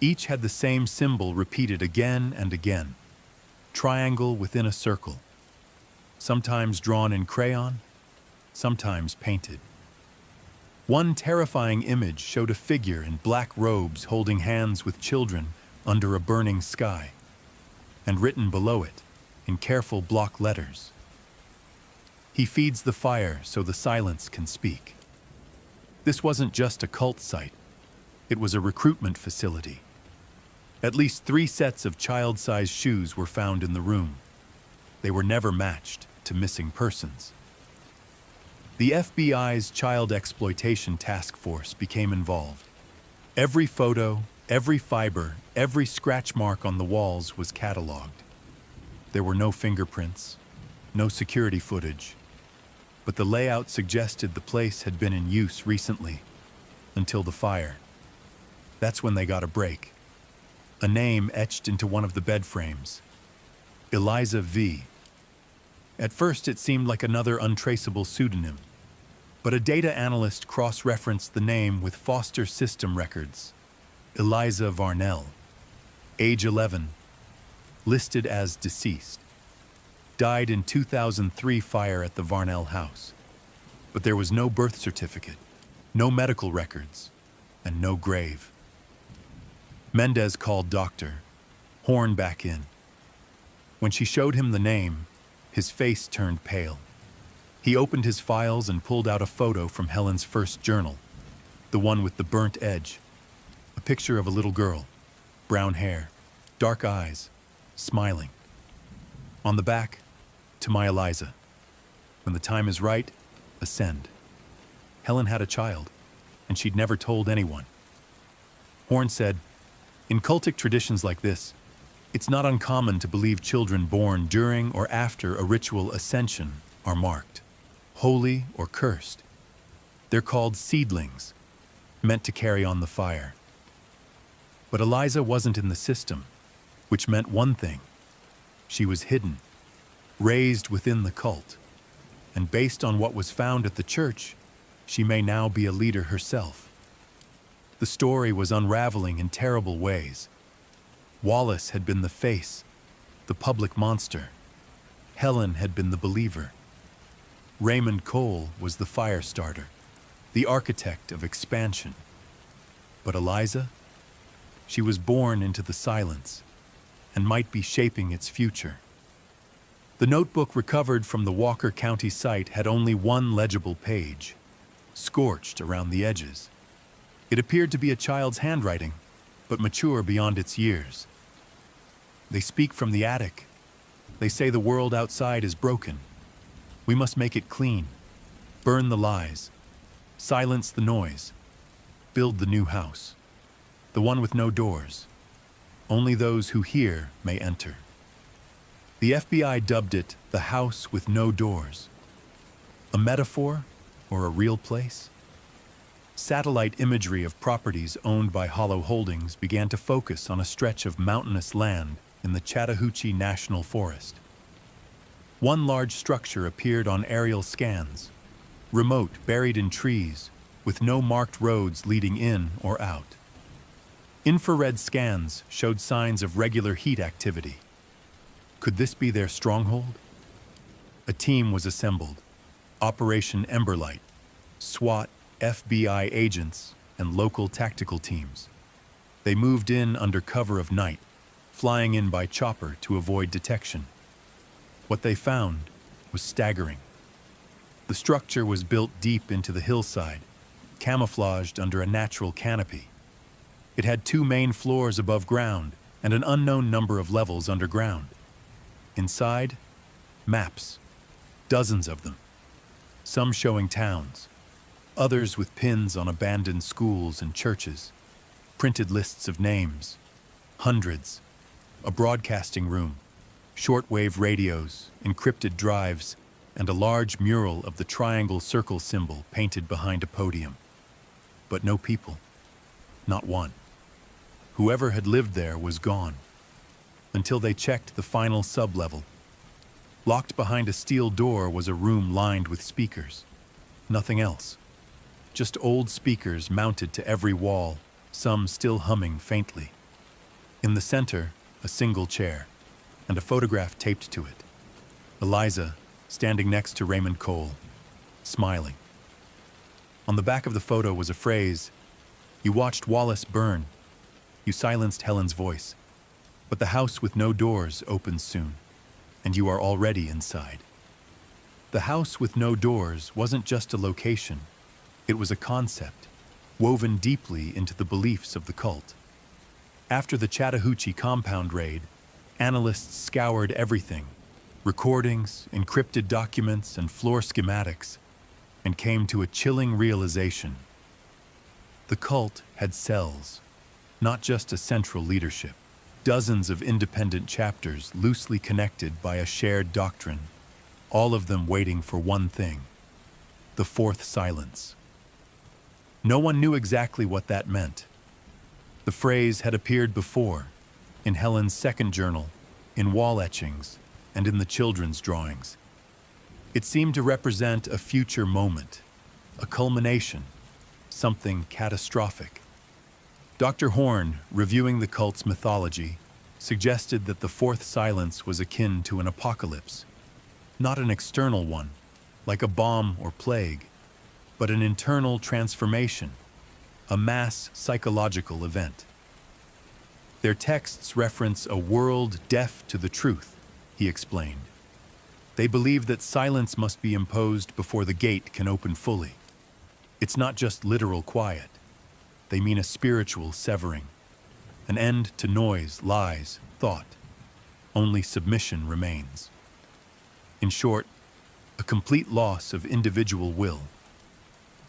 Each had the same symbol repeated again and again. Triangle within a circle. Sometimes drawn in crayon, sometimes painted. One terrifying image showed a figure in black robes holding hands with children under a burning sky, and written below it, in careful block letters, "He feeds the fire so the silence can speak." This wasn't just a cult site, it was a recruitment facility. At least 3 sets of child-sized shoes were found in the room. They were never matched to missing persons. The FBI's Child Exploitation Task Force became involved. Every photo, every fiber, every scratch mark on the walls was cataloged. There were no fingerprints, no security footage, but the layout suggested the place had been in use recently, until the fire. That's when they got a break. A name etched into one of the bed frames. Eliza V. At first it seemed like another untraceable pseudonym, but a data analyst cross-referenced the name with Foster system records. Eliza Varnell, age 11, listed as deceased. Died in 2003 fire at the Varnell house. But there was no birth certificate, no medical records, and no grave. Mendez called Dr. Horn back in. When she showed him the name, his face turned pale. He opened his files and pulled out a photo from Helen's first journal, the one with the burnt edge. A picture of a little girl, brown hair, dark eyes, smiling. On the back, "To my Eliza. When the time is right, ascend." Helen had a child, and she'd never told anyone. Horn said, "In cultic traditions like this, it's not uncommon to believe children born during or after a ritual ascension are marked, holy or cursed. They're called seedlings, meant to carry on the fire." But Eliza wasn't in the system, which meant one thing. She was hidden, raised within the cult, and based on what was found at the church, she may now be a leader herself. The story was unraveling in terrible ways. Wallace had been the face, the public monster. Helen had been the believer. Raymond Cole was the fire starter, the architect of expansion. But Eliza? She was born into the silence and might be shaping its future. The notebook recovered from the Walker County site had only one legible page, scorched around the edges. It appeared to be a child's handwriting, but mature beyond its years. "They speak from the attic. They say the world outside is broken. We must make it clean, burn the lies, silence the noise, build the new house, the one with no doors. Only those who hear may enter." The FBI dubbed it the house with no doors. A metaphor or a real place? Satellite imagery of properties owned by Hollow Holdings began to focus on a stretch of mountainous land in the Chattahoochee National Forest. One large structure appeared on aerial scans, remote, buried in trees, with no marked roads leading in or out. Infrared scans showed signs of regular heat activity. Could this be their stronghold? A team was assembled. Operation Emberlight, SWAT, FBI agents, and local tactical teams. They moved in under cover of night, flying in by chopper to avoid detection. What they found was staggering. The structure was built deep into the hillside, camouflaged under a natural canopy. It had 2 main floors above ground and an unknown number of levels underground. Inside, maps, dozens of them, some showing towns, others with pins on abandoned schools and churches, printed lists of names, hundreds, a broadcasting room, shortwave radios, encrypted drives, and a large mural of the triangle circle symbol painted behind a podium. But no people, not one. Whoever had lived there was gone, until they checked the final sublevel. Locked behind a steel door was a room lined with speakers. Nothing else. Just old speakers mounted to every wall, some still humming faintly. In the center, a single chair, and a photograph taped to it. Eliza, standing next to Raymond Cole, smiling. On the back of the photo was a phrase, "You watched Wallace burn. You silenced Helen's voice. But the house with no doors opens soon, and you are already inside." The house with no doors wasn't just a location. It was a concept, woven deeply into the beliefs of the cult. After the Chattahoochee compound raid, analysts scoured everything, recordings, encrypted documents, and floor schematics, and came to a chilling realization. The cult had cells, not just a central leadership. Dozens of independent chapters loosely connected by a shared doctrine, all of them waiting for one thing: the fourth silence. No one knew exactly what that meant. The phrase had appeared before, in Helen's second journal, in wall etchings, and in the children's drawings. It seemed to represent a future moment, a culmination, something catastrophic. Dr. Horn, reviewing the cult's mythology, suggested that the fourth silence was akin to an apocalypse, not an external one, like a bomb or plague, but an internal transformation, a mass psychological event. Their texts reference a world deaf to the truth, he explained. They believe that silence must be imposed before the gate can open fully. It's not just literal quiet. They mean a spiritual severing, an end to noise, lies, thought. Only submission remains. In short, a complete loss of individual will.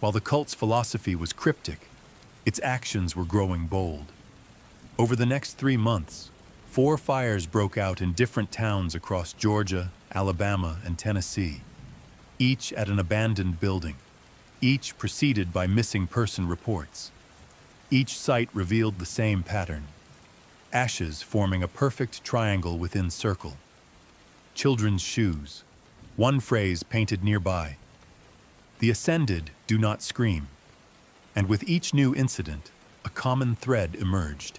While the cult's philosophy was cryptic, its actions were growing bold. Over the next 3 months, 4 fires broke out in different towns across Georgia, Alabama, and Tennessee, each at an abandoned building, each preceded by missing person reports. Each site revealed the same pattern: ashes forming a perfect triangle within circle. Children's shoes, one phrase painted nearby: "The ascended do not scream." And with each new incident, a common thread emerged.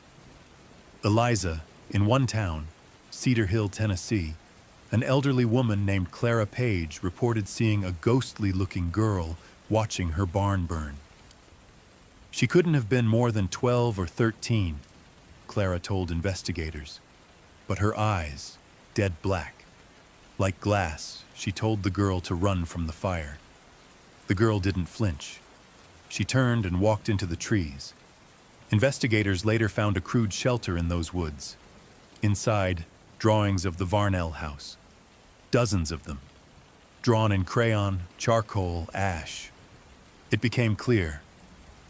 Eliza, in one town, Cedar Hill, Tennessee, an elderly woman named Clara Page reported seeing a ghostly-looking girl watching her barn burn. She couldn't have been more than 12 or 13, Clara told investigators, but her eyes, dead black. Like glass, she told the girl to run from the fire. The girl didn't flinch. She turned and walked into the trees. Investigators later found a crude shelter in those woods. Inside, drawings of the Varnell house. Dozens of them. Drawn in crayon, charcoal, ash. It became clear.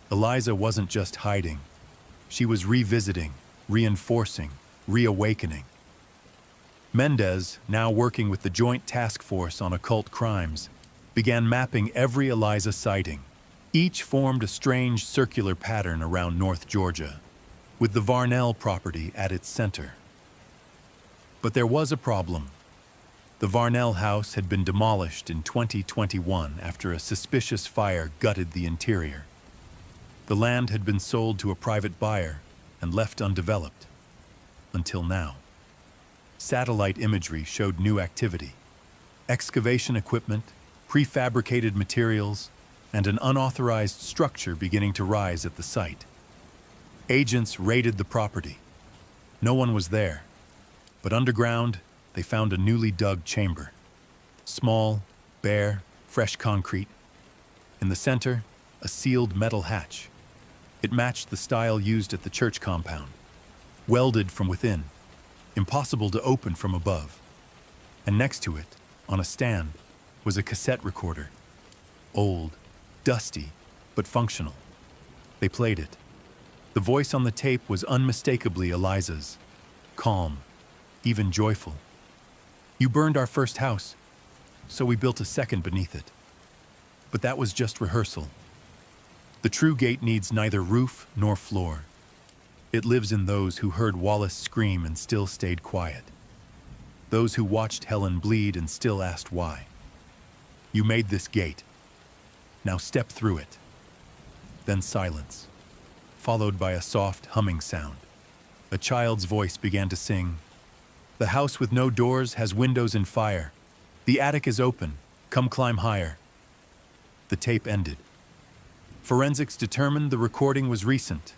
Eliza wasn't just hiding. She was revisiting, reinforcing, reawakening. Mendez, now working with the Joint Task Force on Occult Crimes, began mapping every Eliza sighting. Each formed a strange circular pattern around North Georgia, with the Varnell property at its center. But there was a problem. The Varnell house had been demolished in 2021 after a suspicious fire gutted the interior. The land had been sold to a private buyer and left undeveloped. Until now. Satellite imagery showed new activity. Excavation equipment, prefabricated materials, and an unauthorized structure beginning to rise at the site. Agents raided the property. No one was there, but underground, they found a newly dug chamber. Small, bare, fresh concrete. In the center, a sealed metal hatch. It matched the style used at the church compound. Welded from within, impossible to open from above. And next to it, on a stand, was a cassette recorder. Old, dusty, but functional. They played it. The voice on the tape was unmistakably Eliza's. Calm, even joyful. "You burned our first house, so we built a second beneath it." But that was just rehearsal. The true gate needs neither roof nor floor. It lives in those who heard Wallace scream and still stayed quiet. Those who watched Helen bleed and still asked why. "You made this gate. Now step through it." Then silence, followed by a soft humming sound. A child's voice began to sing, "The house with no doors has windows and fire. The attic is open. Come climb higher." The tape ended. Forensics determined the recording was recent,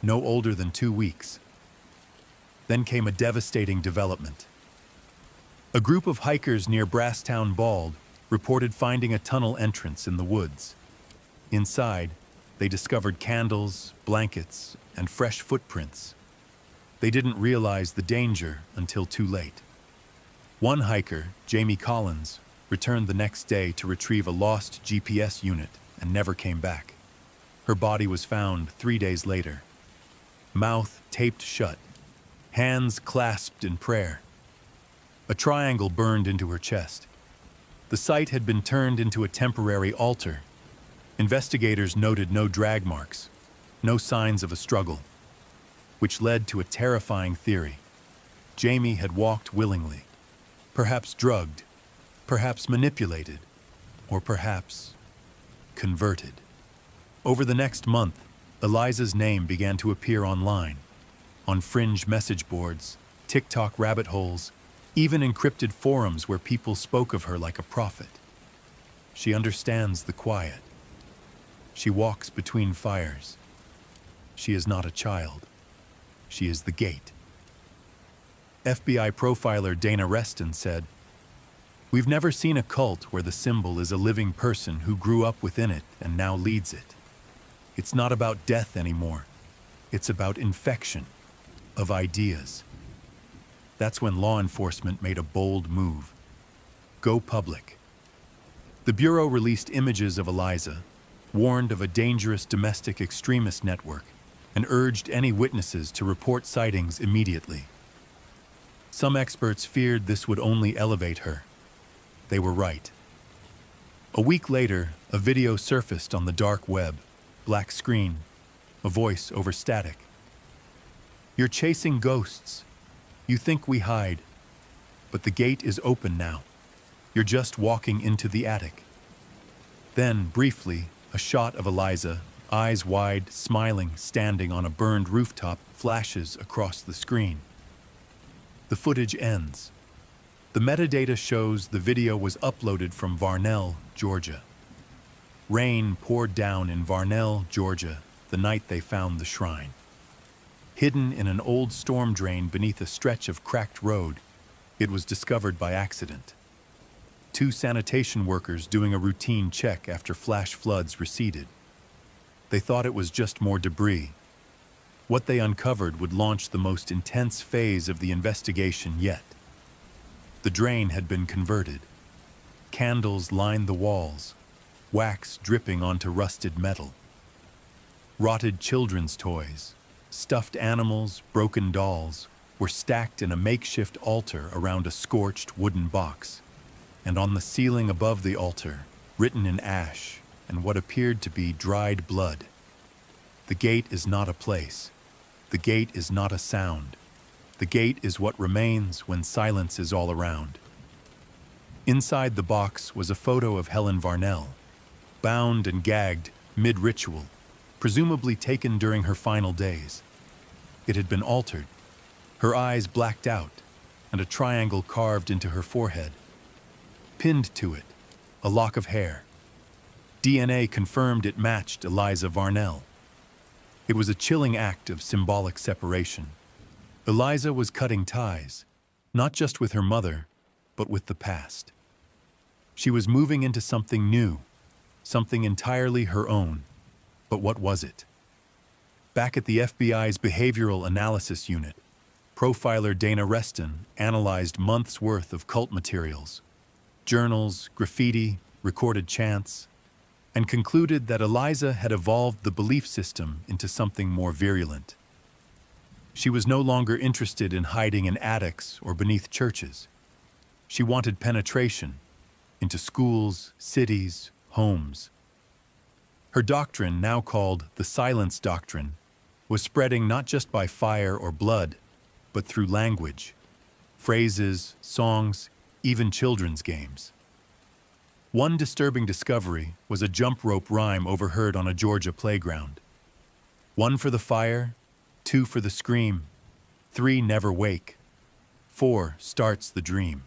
no older than 2 weeks. Then came a devastating development. A group of hikers near Brasstown Bald reported finding a tunnel entrance in the woods. Inside, they discovered candles, blankets, and fresh footprints. They didn't realize the danger until too late. One hiker, Jamie Collins, returned the next day to retrieve a lost GPS unit and never came back. Her body was found 3 days later. Mouth taped shut, hands clasped in prayer. A triangle burned into her chest. The site had been turned into a temporary altar. Investigators noted no drag marks, no signs of a struggle, which led to a terrifying theory. Jamie had walked willingly, perhaps drugged, perhaps manipulated, or perhaps converted. Over the next month, Eliza's name began to appear online, on fringe message boards, TikTok rabbit holes, even encrypted forums where people spoke of her like a prophet. She understands the quiet. She walks between fires. She is not a child. She is the gate. FBI profiler Dana Reston said, "We've never seen a cult where the symbol is a living person who grew up within it and now leads it. It's not about death anymore. It's about infection of ideas." That's when law enforcement made a bold move. Go public. The Bureau released images of Eliza, warned of a dangerous domestic extremist network, and urged any witnesses to report sightings immediately. Some experts feared this would only elevate her. They were right. A week later, a video surfaced on the dark web, black screen, a voice over static. "You're chasing ghosts. You think we hide, but the gate is open now. You're just walking into the attic." Then, briefly, a shot of Eliza, eyes wide, smiling, standing on a burned rooftop, flashes across the screen. The footage ends. The metadata shows the video was uploaded from Varnell, Georgia. Rain poured down in Varnell, Georgia, the night they found the shrine. Hidden in an old storm drain beneath a stretch of cracked road, it was discovered by accident. 2 sanitation workers doing a routine check after flash floods receded. They thought it was just more debris. What they uncovered would launch the most intense phase of the investigation yet. The drain had been converted. Candles lined the walls, wax dripping onto rusted metal. Rotted children's toys, stuffed animals, broken dolls, were stacked in a makeshift altar around a scorched wooden box. And on the ceiling above the altar, written in ash and what appeared to be dried blood, "The gate is not a place. The gate is not a sound. The gate is what remains when silence is all around." Inside the box was a photo of Helen Varnell, bound and gagged mid-ritual, presumably taken during her final days. It had been altered, her eyes blacked out, and a triangle carved into her forehead. Pinned to it, a lock of hair. DNA confirmed it matched Eliza Varnell. It was a chilling act of symbolic separation. Eliza was cutting ties, not just with her mother, but with the past. She was moving into something new, something entirely her own. But what was it? Back at the FBI's Behavioral Analysis Unit, profiler Dana Reston analyzed months' worth of cult materials, journals, graffiti, recorded chants, and concluded that Eliza had evolved the belief system into something more virulent. She was no longer interested in hiding in attics or beneath churches. She wanted penetration into schools, cities, homes. Her doctrine, now called the Silence Doctrine, was spreading not just by fire or blood, but through language, phrases, songs, even children's games. One disturbing discovery was a jump rope rhyme overheard on a Georgia playground. 1 for the fire, 2 for the scream, 3 never wake, 4 starts the dream.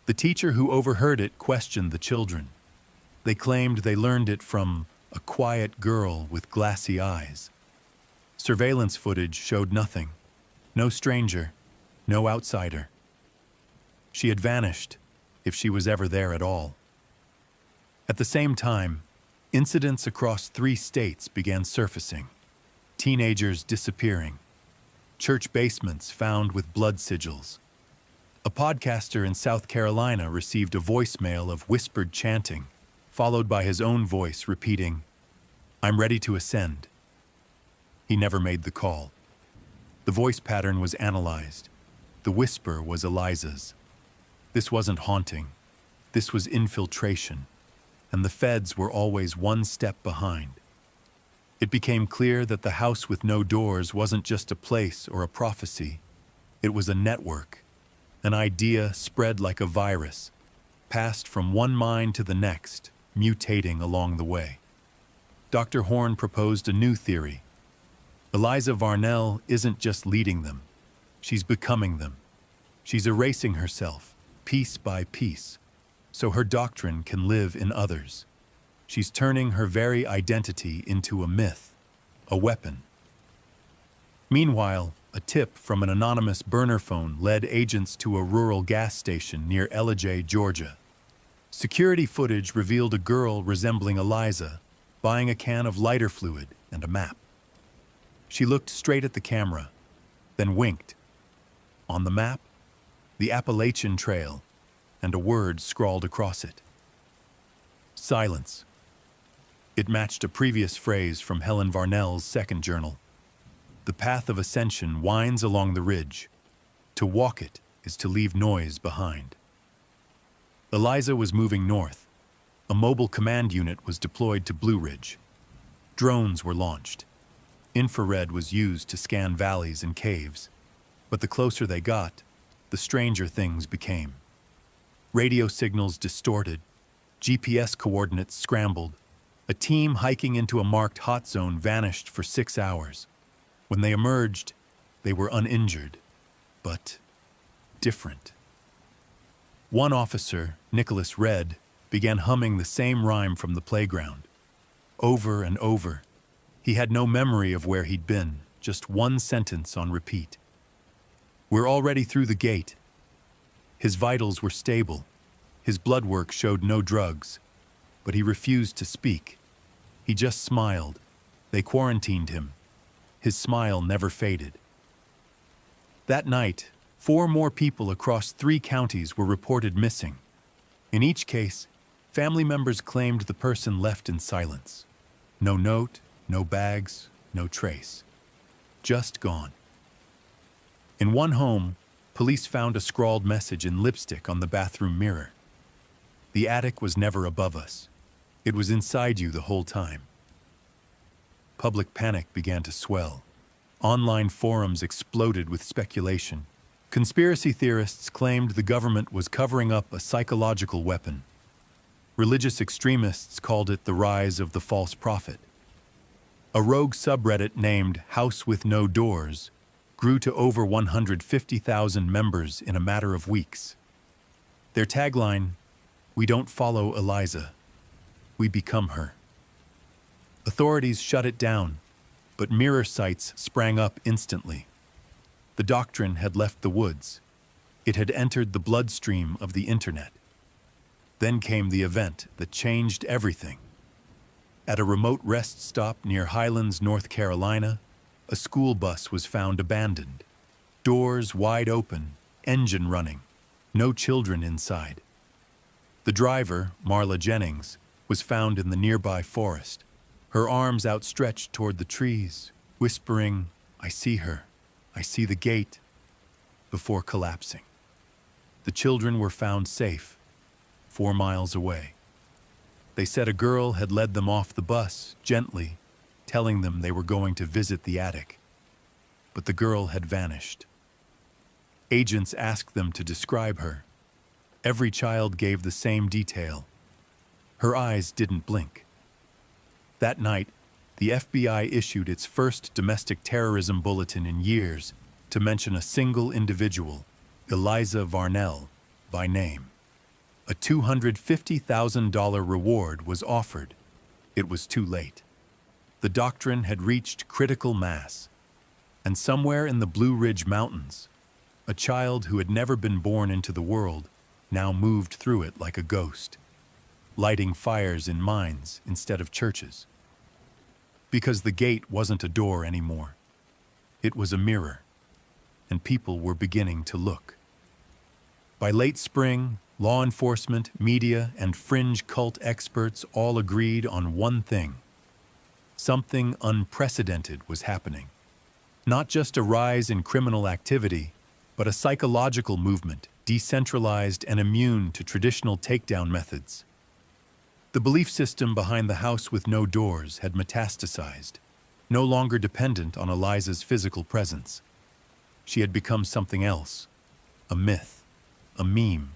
The teacher who overheard it questioned the children. They claimed they learned it from a quiet girl with glassy eyes. Surveillance footage showed nothing. No stranger, no outsider. She had vanished, if she was ever there at all. At the same time, incidents across 3 states began surfacing. Teenagers disappearing. Church basements found with blood sigils. A podcaster in South Carolina received a voicemail of whispered chanting, followed by his own voice repeating, "I'm ready to ascend." He never made the call. The voice pattern was analyzed. The whisper was Eliza's. This wasn't haunting. This was infiltration, and the feds were always one step behind. It became clear that the house with no doors wasn't just a place or a prophecy. It was a network, an idea spread like a virus, passed from one mind to the next, mutating along the way. Dr. Horn proposed a new theory. Eliza Varnell isn't just leading them. She's becoming them. She's erasing herself, piece by piece, so her doctrine can live in others. She's turning her very identity into a myth, a weapon. Meanwhile, a tip from an anonymous burner phone led agents to a rural gas station near Ellijay, Georgia. Security footage revealed a girl resembling Eliza, buying a can of lighter fluid and a map. She looked straight at the camera, then winked. On the map, the Appalachian Trail, and a word scrawled across it. Silence. It matched a previous phrase from Helen Varnell's second journal. The path of ascension winds along the ridge. To walk it is to leave noise behind. Eliza was moving north. A mobile command unit was deployed to Blue Ridge. Drones were launched. Infrared was used to scan valleys and caves. But the closer they got, the stranger things became. Radio signals distorted. GPS coordinates scrambled. A team hiking into a marked hot zone vanished for 6 hours. When they emerged, they were uninjured, but different. One officer, Nicholas Red, began humming the same rhyme from the playground. Over and over. He had no memory of where he'd been, just one sentence on repeat. "We're already through the gate." His vitals were stable. His blood work showed no drugs, but he refused to speak. He just smiled. They quarantined him. His smile never faded. That night, 4 more people across 3 counties were reported missing. In each case, family members claimed the person left in silence. No note, no bags, no trace. Just gone. In one home, police found a scrawled message in lipstick on the bathroom mirror. "The attic was never above us. It was inside you the whole time." Public panic began to swell. Online forums exploded with speculation. Conspiracy theorists claimed the government was covering up a psychological weapon. Religious extremists called it the rise of the false prophet. A rogue subreddit named House with No Doors grew to over 150,000 members in a matter of weeks. Their tagline, "We don't follow Eliza, we become her." Authorities shut it down, but mirror sites sprang up instantly. The doctrine had left the woods. It had entered the bloodstream of the internet. Then came the event that changed everything. At a remote rest stop near Highlands, North Carolina, a school bus was found abandoned. Doors wide open, engine running, no children inside. The driver, Marla Jennings, was found in the nearby forest, her arms outstretched toward the trees, whispering, "I see her. I see the gate," before collapsing. The children were found safe, 4 miles away. They said a girl had led them off the bus, gently, telling them they were going to visit the attic. But the girl had vanished. Agents asked them to describe her. Every child gave the same detail. Her eyes didn't blink. That night, the FBI issued its first domestic terrorism bulletin in years to mention a single individual, Eliza Varnell, by name. A $250,000 reward was offered. It was too late. The doctrine had reached critical mass, and somewhere in the Blue Ridge Mountains, a child who had never been born into the world now moved through it like a ghost, lighting fires in mines instead of churches. Because the gate wasn't a door anymore. It was a mirror, and people were beginning to look. By late spring, law enforcement, media, and fringe cult experts all agreed on one thing. Something unprecedented was happening. Not just a rise in criminal activity, but a psychological movement, decentralized and immune to traditional takedown methods. The belief system behind the house with no doors had metastasized, no longer dependent on Eliza's physical presence. She had become something else, a myth, a meme,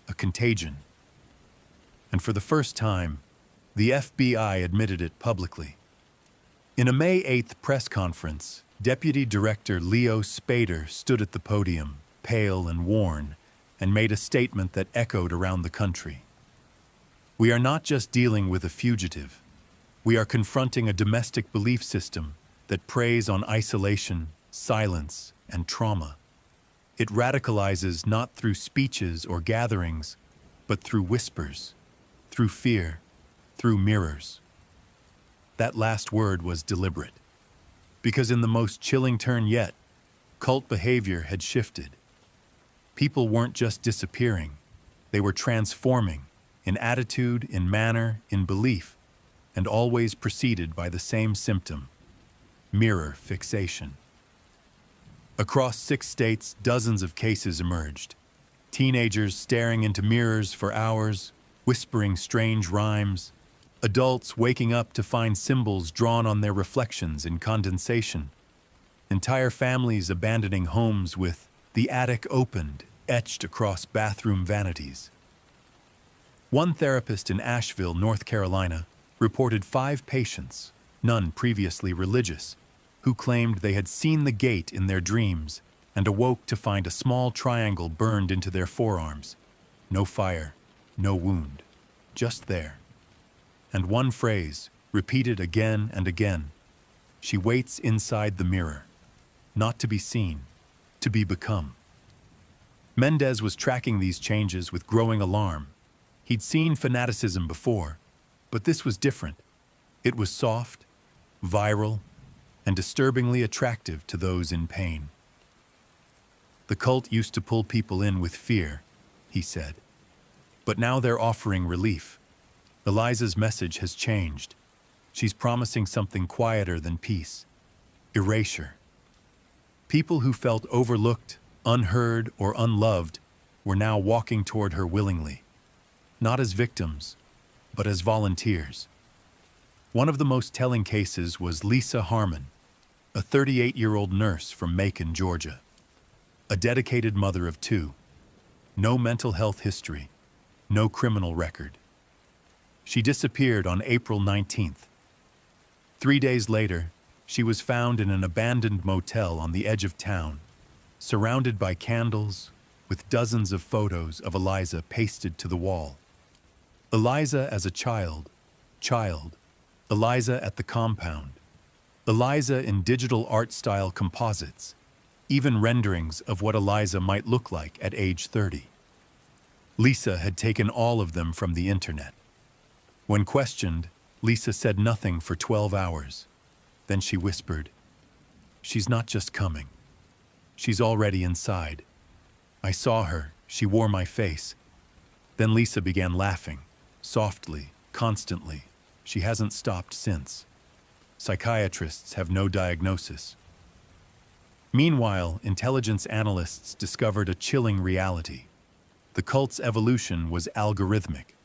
a contagion. And for the first time, the FBI admitted it publicly. In a May 8th press conference, Deputy Director Leo Spader stood at the podium, pale and worn, and made a statement that echoed around the country. "We are not just dealing with a fugitive. We are confronting a domestic belief system that preys on isolation, silence, and trauma. It radicalizes not through speeches or gatherings, but through whispers, through fear, through mirrors." That last word was deliberate, because in the most chilling turn yet, cult behavior had shifted. People weren't just disappearing, they were transforming, in attitude, in manner, in belief, and always preceded by the same symptom: mirror fixation. Across 6 states, dozens of cases emerged. Teenagers staring into mirrors for hours, whispering strange rhymes. Adults waking up to find symbols drawn on their reflections in condensation. Entire families abandoning homes with "the attic opened" etched across bathroom vanities. One therapist in Asheville, North Carolina, reported 5 patients, none previously religious, who claimed they had seen the gate in their dreams and awoke to find a small triangle burned into their forearms. No fire, no wound, just there. And one phrase, repeated again and again: "She waits inside the mirror, not to be seen, to be become." Mendez was tracking these changes with growing alarm. He'd seen fanaticism before, but this was different. It was soft, viral, and disturbingly attractive to those in pain. "The cult used to pull people in with fear," he said. "But now they're offering relief. Eliza's message has changed. She's promising something quieter than peace: erasure." People who felt overlooked, unheard, or unloved were now walking toward her willingly, not as victims, but as volunteers. One of the most telling cases was Lisa Harmon, a 38-year-old nurse from Macon, Georgia. a dedicated mother of two, no mental health history, no criminal record. She disappeared on April 19th. 3 days later, she was found in an abandoned motel on the edge of town, surrounded by candles, with dozens of photos of Eliza pasted to the wall. Eliza as a child, Eliza at the compound, Eliza in digital art-style composites, even renderings of what Eliza might look like at age 30. Lisa had taken all of them from the internet. When questioned, Lisa said nothing for 12 hours. Then she whispered, "She's not just coming. She's already inside. I saw her, she wore my face." Then Lisa began laughing, softly, constantly. She hasn't stopped since. Psychiatrists have no diagnosis. Meanwhile, intelligence analysts discovered a chilling reality. The cult's evolution was algorithmic.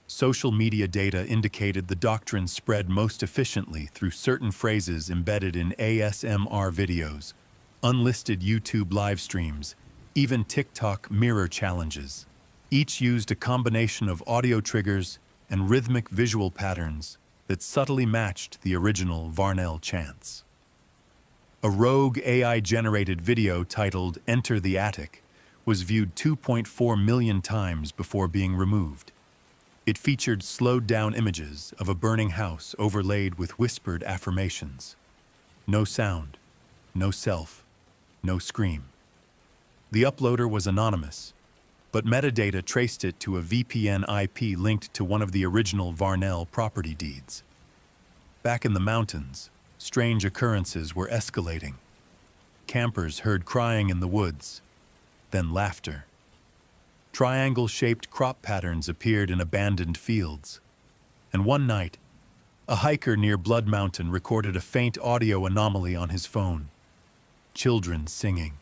Social media data indicated the doctrine spread most efficiently through certain phrases embedded in ASMR videos, unlisted YouTube live streams, even TikTok mirror challenges. Each used a combination of audio triggers and rhythmic visual patterns that subtly matched the original Varnell chants. A rogue AI-generated video titled "Enter the Attic" was viewed 2.4 million times before being removed. It featured slowed-down images of a burning house overlaid with whispered affirmations. No sound, no self, no scream. The uploader was anonymous, but metadata traced it to a VPN IP linked to one of the original Varnell property deeds. Back in the mountains, strange occurrences were escalating. Campers heard crying in the woods, then laughter. Triangle-shaped crop patterns appeared in abandoned fields. And one night, a hiker near Blood Mountain recorded a faint audio anomaly on his phone. Children singing.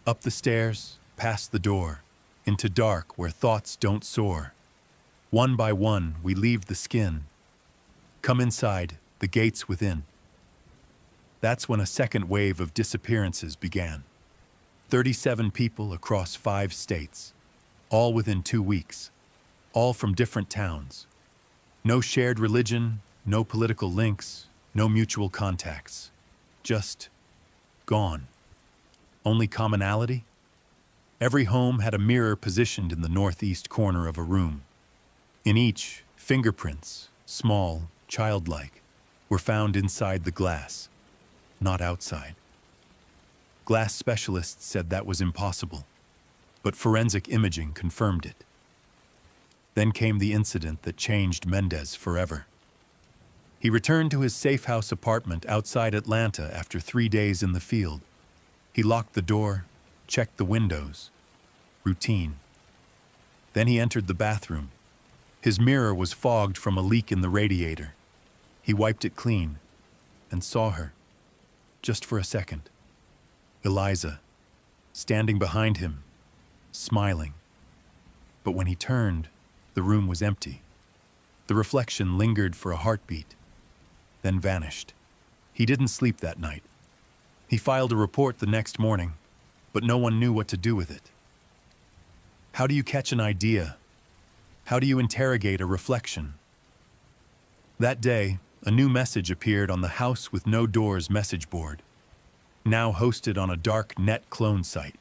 Up the stairs, past the door, into dark where thoughts don't soar. One by one, we leave the skin. Come inside, the gates within. That's when a second wave of disappearances began. 37 people across 5 states, all within 2 weeks, all from different towns. No shared religion, no political links, no mutual contacts. Just gone. Only commonality? Every home had a mirror positioned in the northeast corner of a room. In each, fingerprints, small, childlike, were found inside the glass, not outside. Glass specialists said that was impossible, but forensic imaging confirmed it. Then came the incident that changed Mendez forever. He returned to his safe house apartment outside Atlanta after 3 days in the field. He locked the door, checked the windows. Routine. Then he entered the bathroom. His mirror was fogged from a leak in the radiator. He wiped it clean and saw her, just for a second. Eliza, standing behind him, smiling. But when he turned, the room was empty. The reflection lingered for a heartbeat, then vanished. He didn't sleep that night. He filed a report the next morning, but no one knew what to do with it. How do you catch an idea? How do you interrogate a reflection? That day, a new message appeared on the House with No Doors message board, now hosted on a dark net clone site.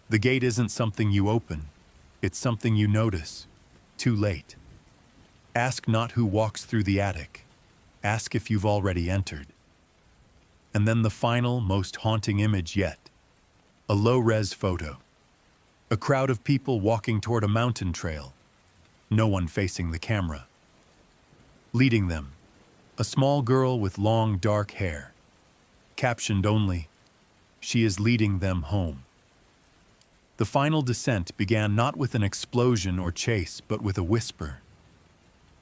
The gate isn't something you open, it's something you notice, too late. Ask not who walks through the attic, ask if you've already entered. And then the final, most haunting image yet, a low-res photo. A crowd of people walking toward a mountain trail, no one facing the camera. Leading them, a small girl with long, dark hair. Captioned only, "She is leading them home." The final descent began not with an explosion or chase, but with a whisper.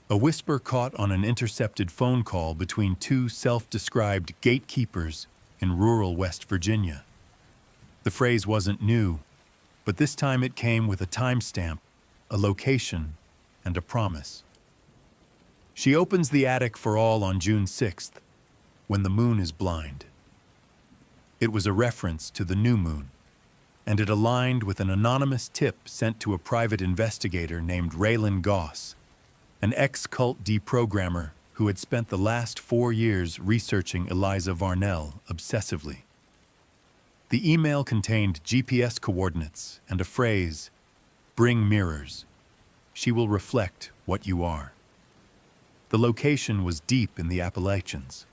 A whisper caught on an intercepted phone call between 2 self-described gatekeepers in rural West Virginia. The phrase wasn't new, but this time it came with a timestamp, a location, and a promise. She opens the attic for all on June 6th, when the moon is blind. It was a reference to the new moon, and it aligned with an anonymous tip sent to a private investigator named Raylan Goss, an ex-cult deprogrammer who had spent the last 4 years researching Eliza Varnell obsessively. The email contained GPS coordinates and a phrase, "Bring mirrors. She will reflect what you are." The location was deep in the Appalachians,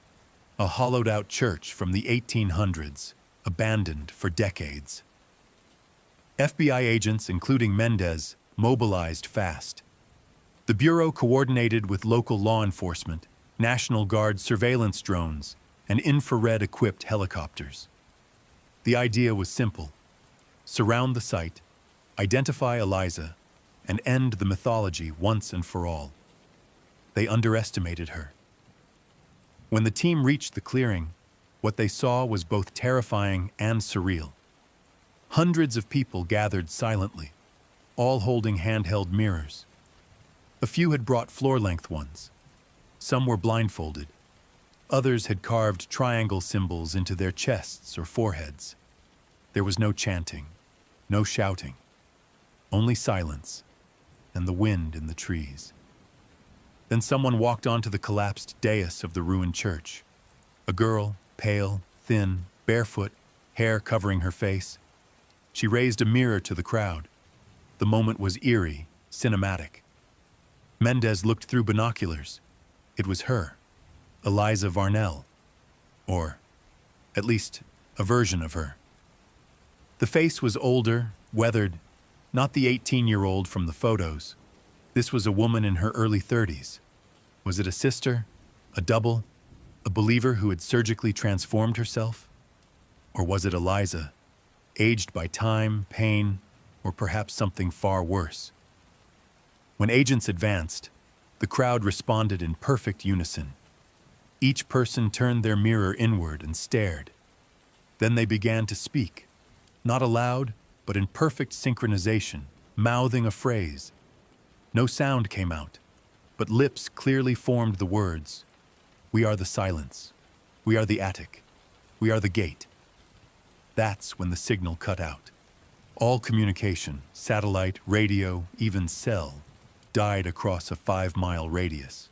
a hollowed-out church from the 1800s, abandoned for decades. FBI agents, including Mendez, mobilized fast. The Bureau coordinated with local law enforcement, National Guard surveillance drones, and infrared-equipped helicopters. The idea was simple: surround the site, identify Eliza, and end the mythology once and for all. They underestimated her. When the team reached the clearing, what they saw was both terrifying and surreal. Hundreds of people gathered silently, all holding handheld mirrors. A few had brought floor-length ones. Some were blindfolded. Others had carved triangle symbols into their chests or foreheads. There was no chanting, no shouting, only silence and the wind in the trees. Then someone walked onto the collapsed dais of the ruined church. A girl, pale, thin, barefoot, hair covering her face. She raised a mirror to the crowd. The moment was eerie, cinematic. Mendez looked through binoculars. It was her, Eliza Varnell, or at least a version of her. The face was older, weathered, not the 18-year-old from the photos. This was a woman in her early 30s. Was it a sister, a double, a believer who had surgically transformed herself? Or was it Eliza, aged by time, pain, or perhaps something far worse? When agents advanced, the crowd responded in perfect unison. Each person turned their mirror inward and stared. Then they began to speak, not aloud, but in perfect synchronization, mouthing a phrase. No sound came out, but lips clearly formed the words, "We are the silence. We are the attic. We are the gate." That's when the signal cut out. All communication, satellite, radio, even cell, died across a 5-mile radius.